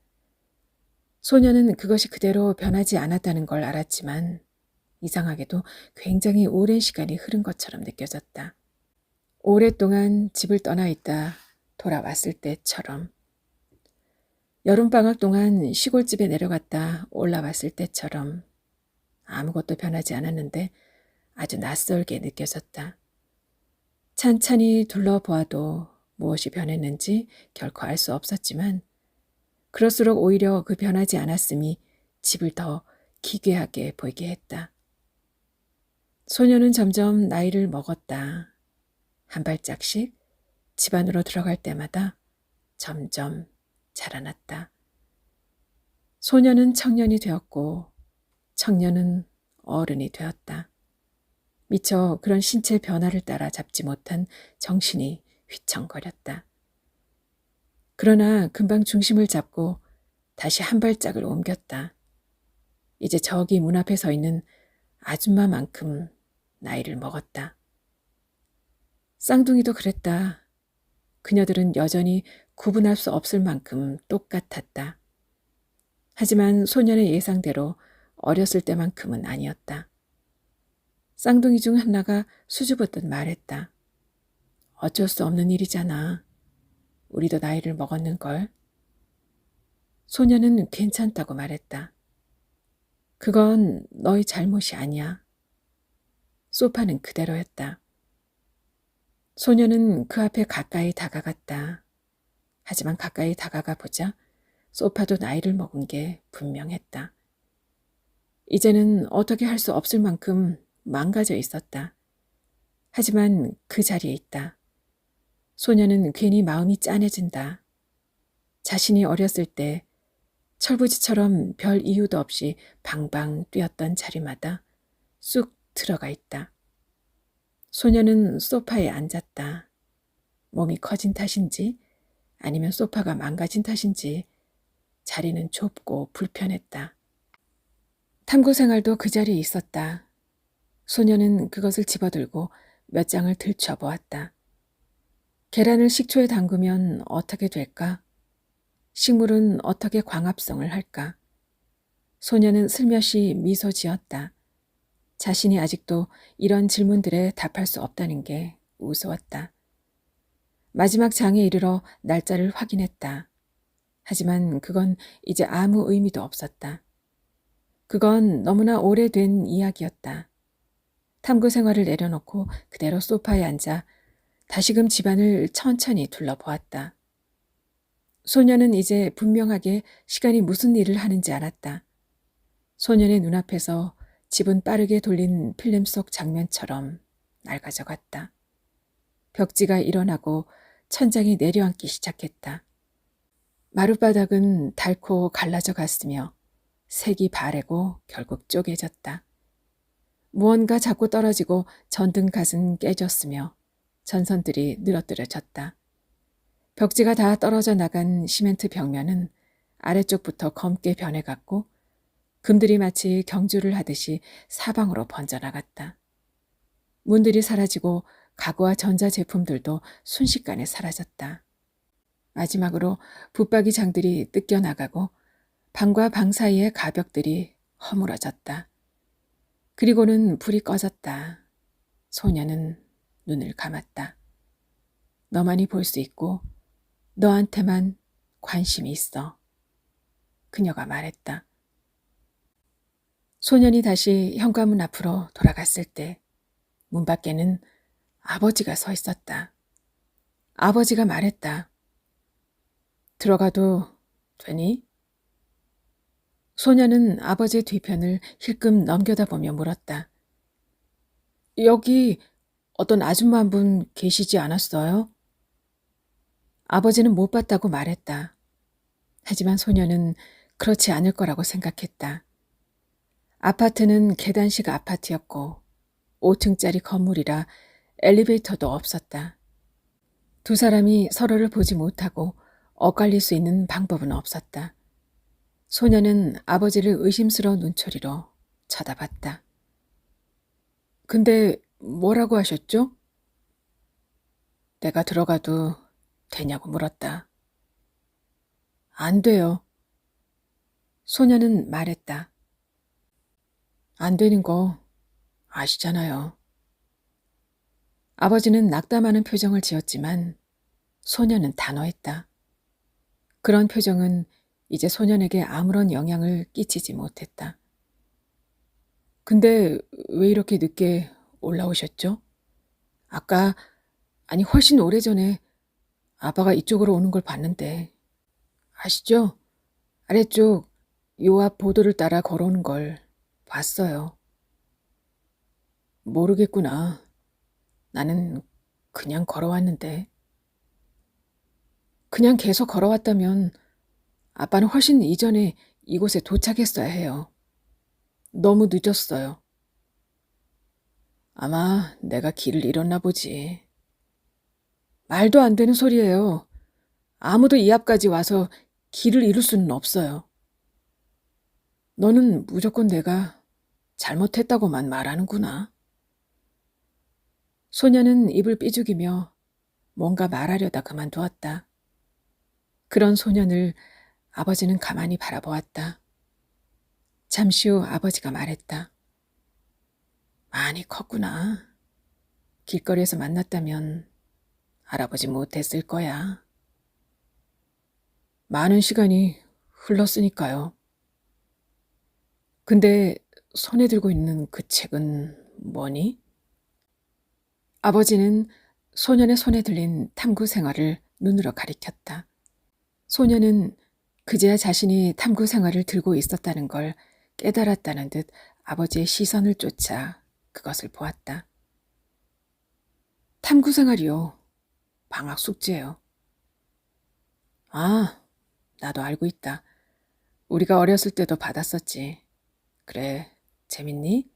소녀는 그것이 그대로 변하지 않았다는 걸 알았지만 이상하게도 굉장히 오랜 시간이 흐른 것처럼 느껴졌다. 오랫동안 집을 떠나 있다 돌아왔을 때처럼. 여름방학 동안 시골집에 내려갔다 올라왔을 때처럼 아무것도 변하지 않았는데 아주 낯설게 느껴졌다. 찬찬히 둘러보아도 무엇이 변했는지 결코 알 수 없었지만 그럴수록 오히려 그 변하지 않았음이 집을 더 기괴하게 보이게 했다. 소녀는 점점 나이를 먹었다. 한 발짝씩 집 안으로 들어갈 때마다 점점 자라났다. 소녀는 청년이 되었고 청년은 어른이 되었다. 미처 그런 신체 변화를 따라 잡지 못한 정신이 휘청거렸다. 그러나 금방 중심을 잡고 다시 한 발짝을 옮겼다. 이제 저기 문 앞에 서 있는 아줌마만큼 나이를 먹었다. 쌍둥이도 그랬다. 그녀들은 여전히 구분할 수 없을 만큼 똑같았다. 하지만 소년의 예상대로 어렸을 때만큼은 아니었다. 쌍둥이 중 하나가 수줍었듯 말했다. 어쩔 수 없는 일이잖아. 우리도 나이를 먹었는걸. 소년은 괜찮다고 말했다. 그건 너희 잘못이 아니야. 소파는 그대로였다. 소년은 그 앞에 가까이 다가갔다. 하지만 가까이 다가가 보자 소파도 나이를 먹은 게 분명했다. 이제는 어떻게 할 수 없을 만큼 망가져 있었다. 하지만 그 자리에 있다. 소년은 괜히 마음이 짠해진다. 자신이 어렸을 때 철부지처럼 별 이유도 없이 방방 뛰었던 자리마다 쑥 들어가 있다. 소년은 소파에 앉았다. 몸이 커진 탓인지 아니면 소파가 망가진 탓인지 자리는 좁고 불편했다. 탐구 생활도 그 자리에 있었다. 소년은 그것을 집어들고 몇 장을 들춰보았다. 계란을 식초에 담그면 어떻게 될까? 식물은 어떻게 광합성을 할까? 소년은 슬며시 미소 지었다. 자신이 아직도 이런 질문들에 답할 수 없다는 게 우스웠다. 마지막 장에 이르러 날짜를 확인했다. 하지만 그건 이제 아무 의미도 없었다. 그건 너무나 오래된 이야기였다. 탐구 생활을 내려놓고 그대로 소파에 앉아 다시금 집안을 천천히 둘러보았다. 소년은 이제 분명하게 시간이 무슨 일을 하는지 알았다. 소년의 눈앞에서 집은 빠르게 돌린 필름 속 장면처럼 낡아져 갔다. 벽지가 일어나고 천장이 내려앉기 시작했다. 마룻바닥은 닳고 갈라져 갔으며 색이 바래고 결국 쪼개졌다. 무언가 자꾸 떨어지고 전등갓은 깨졌으며 전선들이 늘어뜨려졌다. 벽지가 다 떨어져 나간 시멘트 벽면은 아래쪽부터 검게 변해갔고 금들이 마치 경주를 하듯이 사방으로 번져나갔다. 문들이 사라지고 가구와 전자제품들도 순식간에 사라졌다. 마지막으로 붙박이 장들이 뜯겨나가고 방과 방 사이의 가벽들이 허물어졌다. 그리고는 불이 꺼졌다. 소녀는 눈을 감았다. 너만이 볼 수 있고 너한테만 관심이 있어. 그녀가 말했다. 소년이 다시 현관문 앞으로 돌아갔을 때 문 밖에는 아버지가 서 있었다. 아버지가 말했다. 들어가도 되니? 소년은 아버지의 뒤편을 힐끔 넘겨다보며 물었다. 여기 어떤 아줌마 한 분 계시지 않았어요? 아버지는 못 봤다고 말했다. 하지만 소년은 그렇지 않을 거라고 생각했다. 아파트는 계단식 아파트였고 5층짜리 건물이라 엘리베이터도 없었다. 두 사람이 서로를 보지 못하고 엇갈릴 수 있는 방법은 없었다. 소년은 아버지를 의심스러운 눈초리로 쳐다봤다. 근데 뭐라고 하셨죠? 내가 들어가도 되냐고 물었다. 안 돼요. 소년은 말했다. 안 되는 거 아시잖아요. 아버지는 낙담하는 표정을 지었지만 소년은 단호했다. 그런 표정은 이제 소년에게 아무런 영향을 끼치지 못했다. 근데 왜 이렇게 늦게 올라오셨죠? 아니 훨씬 오래전에 아빠가 이쪽으로 오는 걸 봤는데 아시죠? 아래쪽 요 앞 보도를 따라 걸어오는 걸 봤어요. 모르겠구나. 나는 그냥 걸어왔는데. 그냥 계속 걸어왔다면 아빠는 훨씬 이전에 이곳에 도착했어야 해요. 너무 늦었어요. 아마 내가 길을 잃었나 보지. 말도 안 되는 소리예요. 아무도 이 앞까지 와서 길을 잃을 수는 없어요. 너는 무조건 내가 잘못했다고만 말하는구나. 소녀는 입을 삐죽이며 뭔가 말하려다 그만두었다. 그런 소년을 아버지는 가만히 바라보았다. 잠시 후 아버지가 말했다. 많이 컸구나. 길거리에서 만났다면 알아보지 못했을 거야. 많은 시간이 흘렀으니까요. 근데 손에 들고 있는 그 책은 뭐니? 아버지는 소년의 손에 들린 탐구 생활을 눈으로 가리켰다. 소년은 그제야 자신이 탐구 생활을 들고 있었다는 걸 깨달았다는 듯 아버지의 시선을 쫓아 그것을 보았다. 탐구 생활이요. 방학 숙제요. 아, 나도 알고 있다. 우리가 어렸을 때도 받았었지. 그래, 재밌니?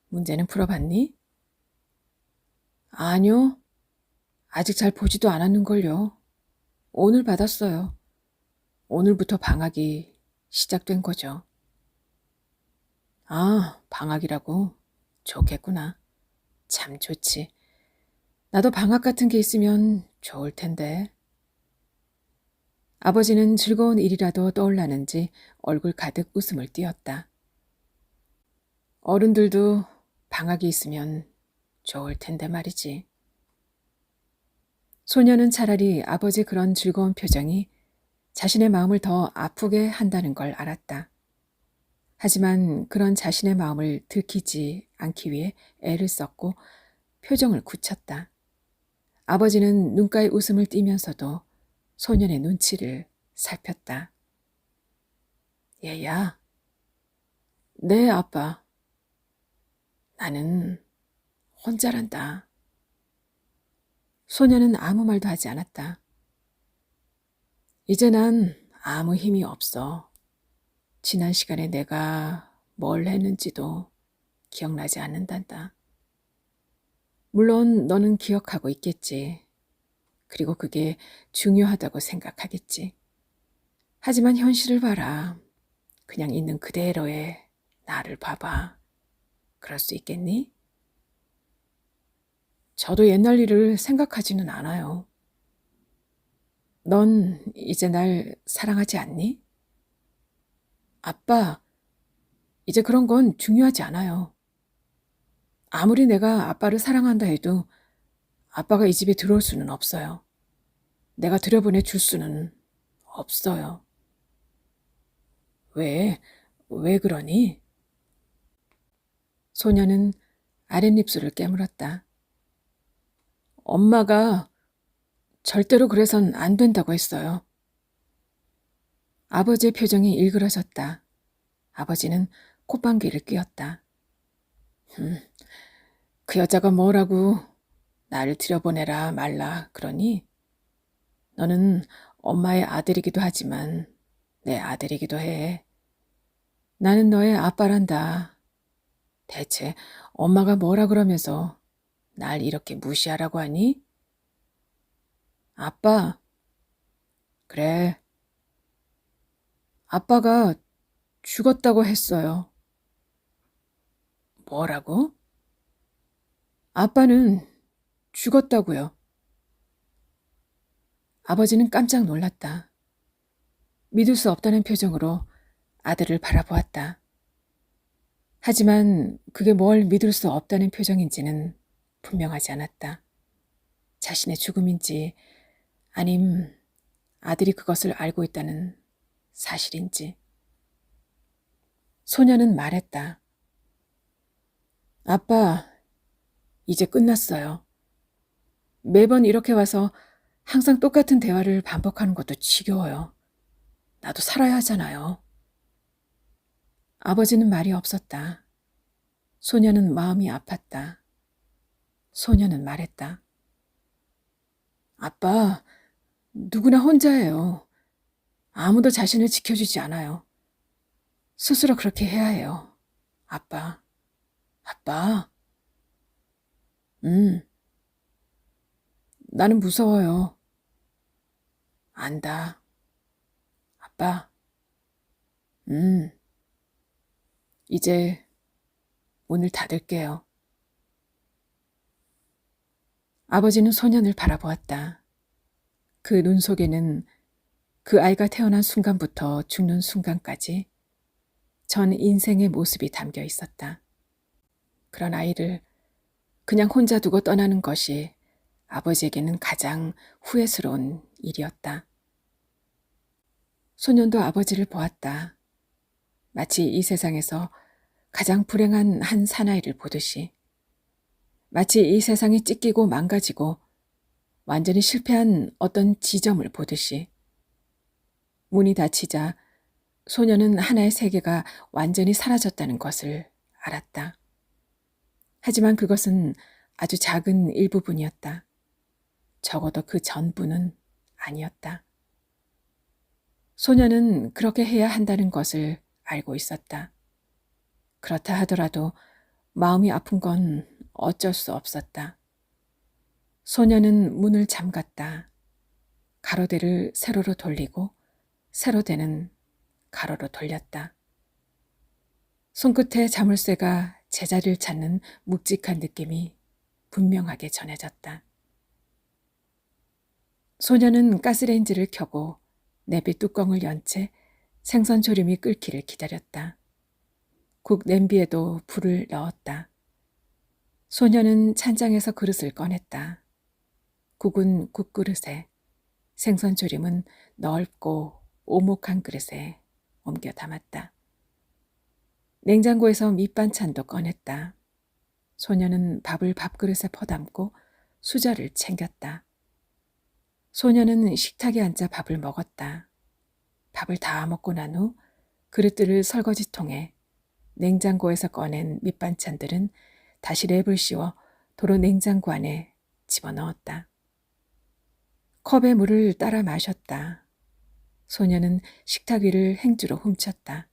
문제는 풀어봤니? 아니요. 아직 잘 보지도 않았는걸요. 오늘 받았어요. 오늘부터 방학이 시작된 거죠. 아, 방학이라고? 좋겠구나. 참 좋지. 나도 방학 같은 게 있으면 좋을 텐데. 아버지는 즐거운 일이라도 떠올라는지 얼굴 가득 웃음을 띄었다. 어른들도 방학이 있으면 좋을 텐데 말이지. 소녀는 차라리 아버지 그런 즐거운 표정이 자신의 마음을 더 아프게 한다는 걸 알았다. 하지만 그런 자신의 마음을 들키지 않기 위해 애를 썼고 표정을 굳혔다. 아버지는 눈가에 웃음을 띠면서도 소년의 눈치를 살폈다. 얘야. 네, 아빠. 나는 혼자란다. 소년은 아무 말도 하지 않았다. 이제 난 아무 힘이 없어. 지난 시간에 내가 뭘 했는지도 기억나지 않는단다. 물론 너는 기억하고 있겠지. 그리고 그게 중요하다고 생각하겠지. 하지만 현실을 봐라. 그냥 있는 그대로의 나를 봐봐. 그럴 수 있겠니? 저도 옛날 일을 생각하지는 않아요. 넌 이제 날 사랑하지 않니? 아빠, 이제 그런 건 중요하지 않아요. 아무리 내가 아빠를 사랑한다 해도 아빠가 이 집에 들어올 수는 없어요. 내가 들여보내 줄 수는 없어요. 왜? 왜 그러니? 소녀는 아랫입술을 깨물었다. 엄마가 절대로 그래선 안 된다고 했어요. 아버지의 표정이 일그러졌다. 아버지는 콧방귀를 뀌었다. 그 여자가 뭐라고 나를 들여보내라 말라 그러니? 너는 엄마의 아들이기도 하지만 내 아들이기도 해. 나는 너의 아빠란다. 대체 엄마가 뭐라 그러면서 날 이렇게 무시하라고 하니? 아빠, 그래. 아빠가 죽었다고 했어요. 뭐라고? 아빠는 죽었다고요. 아버지는 깜짝 놀랐다. 믿을 수 없다는 표정으로 아들을 바라보았다. 하지만 그게 뭘 믿을 수 없다는 표정인지는 분명하지 않았다. 자신의 죽음인지 아님 아들이 그것을 알고 있다는 사실인지. 소녀는 말했다. 아빠, 이제 끝났어요. 매번 이렇게 와서 항상 똑같은 대화를 반복하는 것도 지겨워요. 나도 살아야 하잖아요. 아버지는 말이 없었다. 소녀는 마음이 아팠다. 소녀는 말했다. 아빠, 누구나 혼자예요. 아무도 자신을 지켜주지 않아요. 스스로 그렇게 해야 해요. 아빠, 아빠. 음, 나는 무서워요. 안다. 아빠, 음, 이제 문을 닫을게요. 아버지는 소년을 바라보았다. 그 눈 속에는 그 아이가 태어난 순간부터 죽는 순간까지 전 인생의 모습이 담겨 있었다. 그런 아이를 그냥 혼자 두고 떠나는 것이 아버지에게는 가장 후회스러운 일이었다. 소년도 아버지를 보았다. 마치 이 세상에서 가장 불행한 한 사나이를 보듯이, 마치 이 세상이 찢기고 망가지고 완전히 실패한 어떤 지점을 보듯이. 문이 닫히자 소년은 하나의 세계가 완전히 사라졌다는 것을 알았다. 하지만 그것은 아주 작은 일부분이었다. 적어도 그 전부는 아니었다. 소년은 그렇게 해야 한다는 것을 알고 있었다. 그렇다 하더라도 마음이 아픈 건 어쩔 수 없었다. 소년은 문을 잠갔다. 가로대를 세로로 돌리고 세로대는 가로로 돌렸다. 손끝에 자물쇠가 제자리를 찾는 묵직한 느낌이 분명하게 전해졌다. 소년은 가스레인지를 켜고 내비 뚜껑을 연 채 생선 조림이 끓기를 기다렸다. 국 냄비에도 불을 넣었다. 소년은 찬장에서 그릇을 꺼냈다. 국은 국그릇에, 생선 조림은 넓고 오목한 그릇에 옮겨 담았다. 냉장고에서 밑반찬도 꺼냈다. 소년은 밥을 밥그릇에 퍼담고 수저를 챙겼다. 소년은 식탁에 앉아 밥을 먹었다. 밥을 다 먹고 난 후 그릇들을 설거지통에, 냉장고에서 꺼낸 밑반찬들은 다시 랩을 씌워 도로 냉장고 안에 집어넣었다. 컵에 물을 따라 마셨다. 소년은 식탁 위를 행주로 훔쳤다.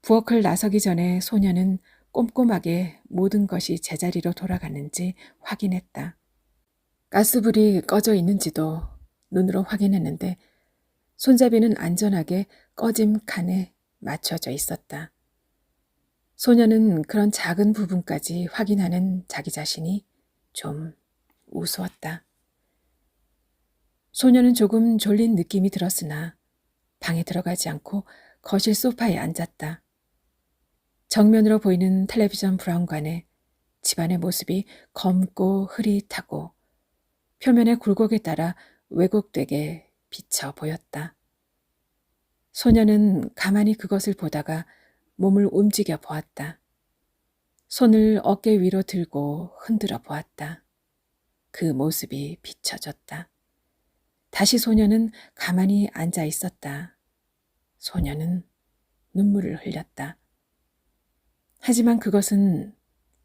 부엌을 나서기 전에 소년은 꼼꼼하게 모든 것이 제자리로 돌아갔는지 확인했다. 가스불이 꺼져 있는지도 눈으로 확인했는데 손잡이는 안전하게 꺼짐 칸에 맞춰져 있었다. 소년은 그런 작은 부분까지 확인하는 자기 자신이 좀 우스웠다. 소년은 조금 졸린 느낌이 들었으나 방에 들어가지 않고 거실 소파에 앉았다. 정면으로 보이는 텔레비전 브라운관에 집안의 모습이 검고 흐릿하고 표면의 굴곡에 따라 왜곡되게 비쳐 보였다. 소년은 가만히 그것을 보다가 몸을 움직여 보았다. 손을 어깨 위로 들고 흔들어 보았다. 그 모습이 비춰졌다. 다시 소년은 가만히 앉아 있었다. 소년은 눈물을 흘렸다. 하지만 그것은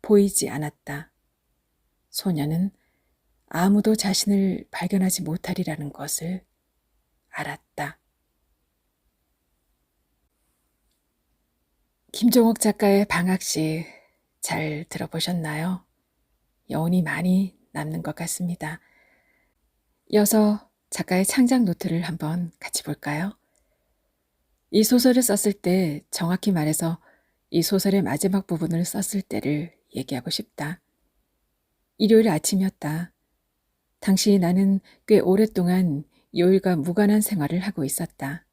보이지 않았다. 소년은 아무도 자신을 발견하지 못하리라는 것을 알았다. 김종옥 작가의 방학시 잘 들어보셨나요? 여운이 많이 남는 것 같습니다. 이어서 작가의 창작 노트를 한번 같이 볼까요? 이 소설을 썼을 때, 정확히 말해서 이 소설의 마지막 부분을 썼을 때를 얘기하고 싶다. 일요일 아침이었다. 당시 나는 꽤 오랫동안 요일과 무관한 생활을 하고 있었다.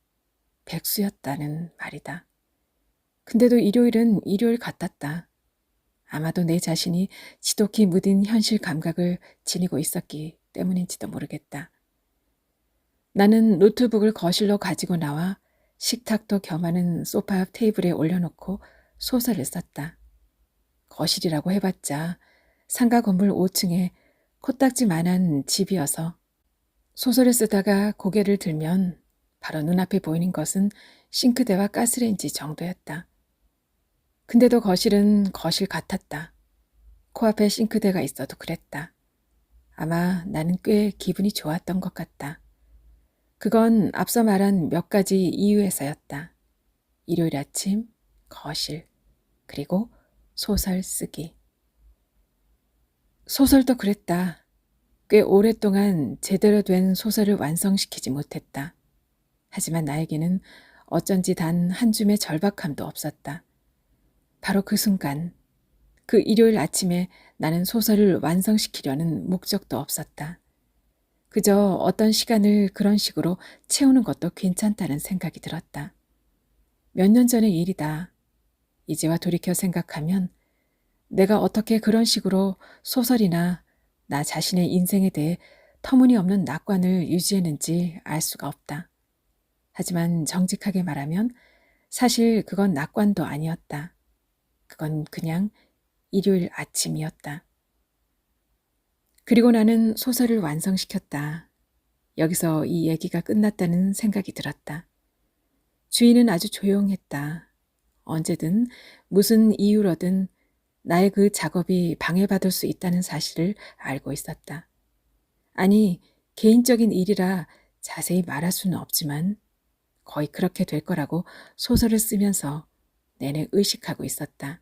백수였다는 말이다. 근데도 일요일은 일요일 같았다. 아마도 내 자신이 지독히 무딘 현실 감각을 지니고 있었기 때문인지도 모르겠다. 나는 노트북을 거실로 가지고 나와 식탁도 겸하는 소파 옆 테이블에 올려놓고 소설을 썼다. 거실이라고 해봤자 상가 건물 5층에 코딱지만한 집이어서 소설을 쓰다가 고개를 들면 바로 눈앞에 보이는 것은 싱크대와 가스레인지 정도였다. 근데도 거실은 거실 같았다. 코앞에 싱크대가 있어도 그랬다. 아마 나는 꽤 기분이 좋았던 것 같다. 그건 앞서 말한 몇 가지 이유에서였다. 일요일 아침, 거실, 그리고 소설 쓰기. 소설도 그랬다. 꽤 오랫동안 제대로 된 소설을 완성시키지 못했다. 하지만 나에게는 어쩐지 단 한 줌의 절박함도 없었다. 바로 그 순간, 그 일요일 아침에 나는 소설을 완성시키려는 목적도 없었다. 그저 어떤 시간을 그런 식으로 채우는 것도 괜찮다는 생각이 들었다. 몇 년 전의 일이다. 이제와 돌이켜 생각하면 내가 어떻게 그런 식으로 소설이나 나 자신의 인생에 대해 터무니없는 낙관을 유지했는지 알 수가 없다. 하지만 정직하게 말하면 사실 그건 낙관도 아니었다. 그건 그냥 일요일 아침이었다. 그리고 나는 소설을 완성시켰다. 여기서 이 얘기가 끝났다는 생각이 들었다. 주인은 아주 조용했다. 언제든 무슨 이유로든 나의 그 작업이 방해받을 수 있다는 사실을 알고 있었다. 아니, 개인적인 일이라 자세히 말할 수는 없지만 거의 그렇게 될 거라고 소설을 쓰면서 내내 의식하고 있었다.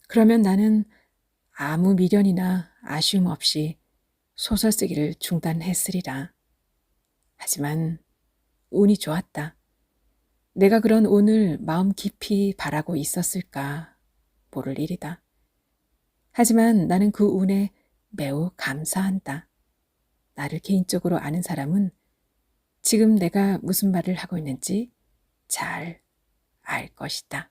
그러면 나는 아무 미련이나 아쉬움 없이 소설 쓰기를 중단했으리라. 하지만 운이 좋았다. 내가 그런 운을 마음 깊이 바라고 있었을까 모를 일이다. 하지만 나는 그 운에 매우 감사한다. 나를 개인적으로 아는 사람은 지금 내가 무슨 말을 하고 있는지 잘 알 것이다.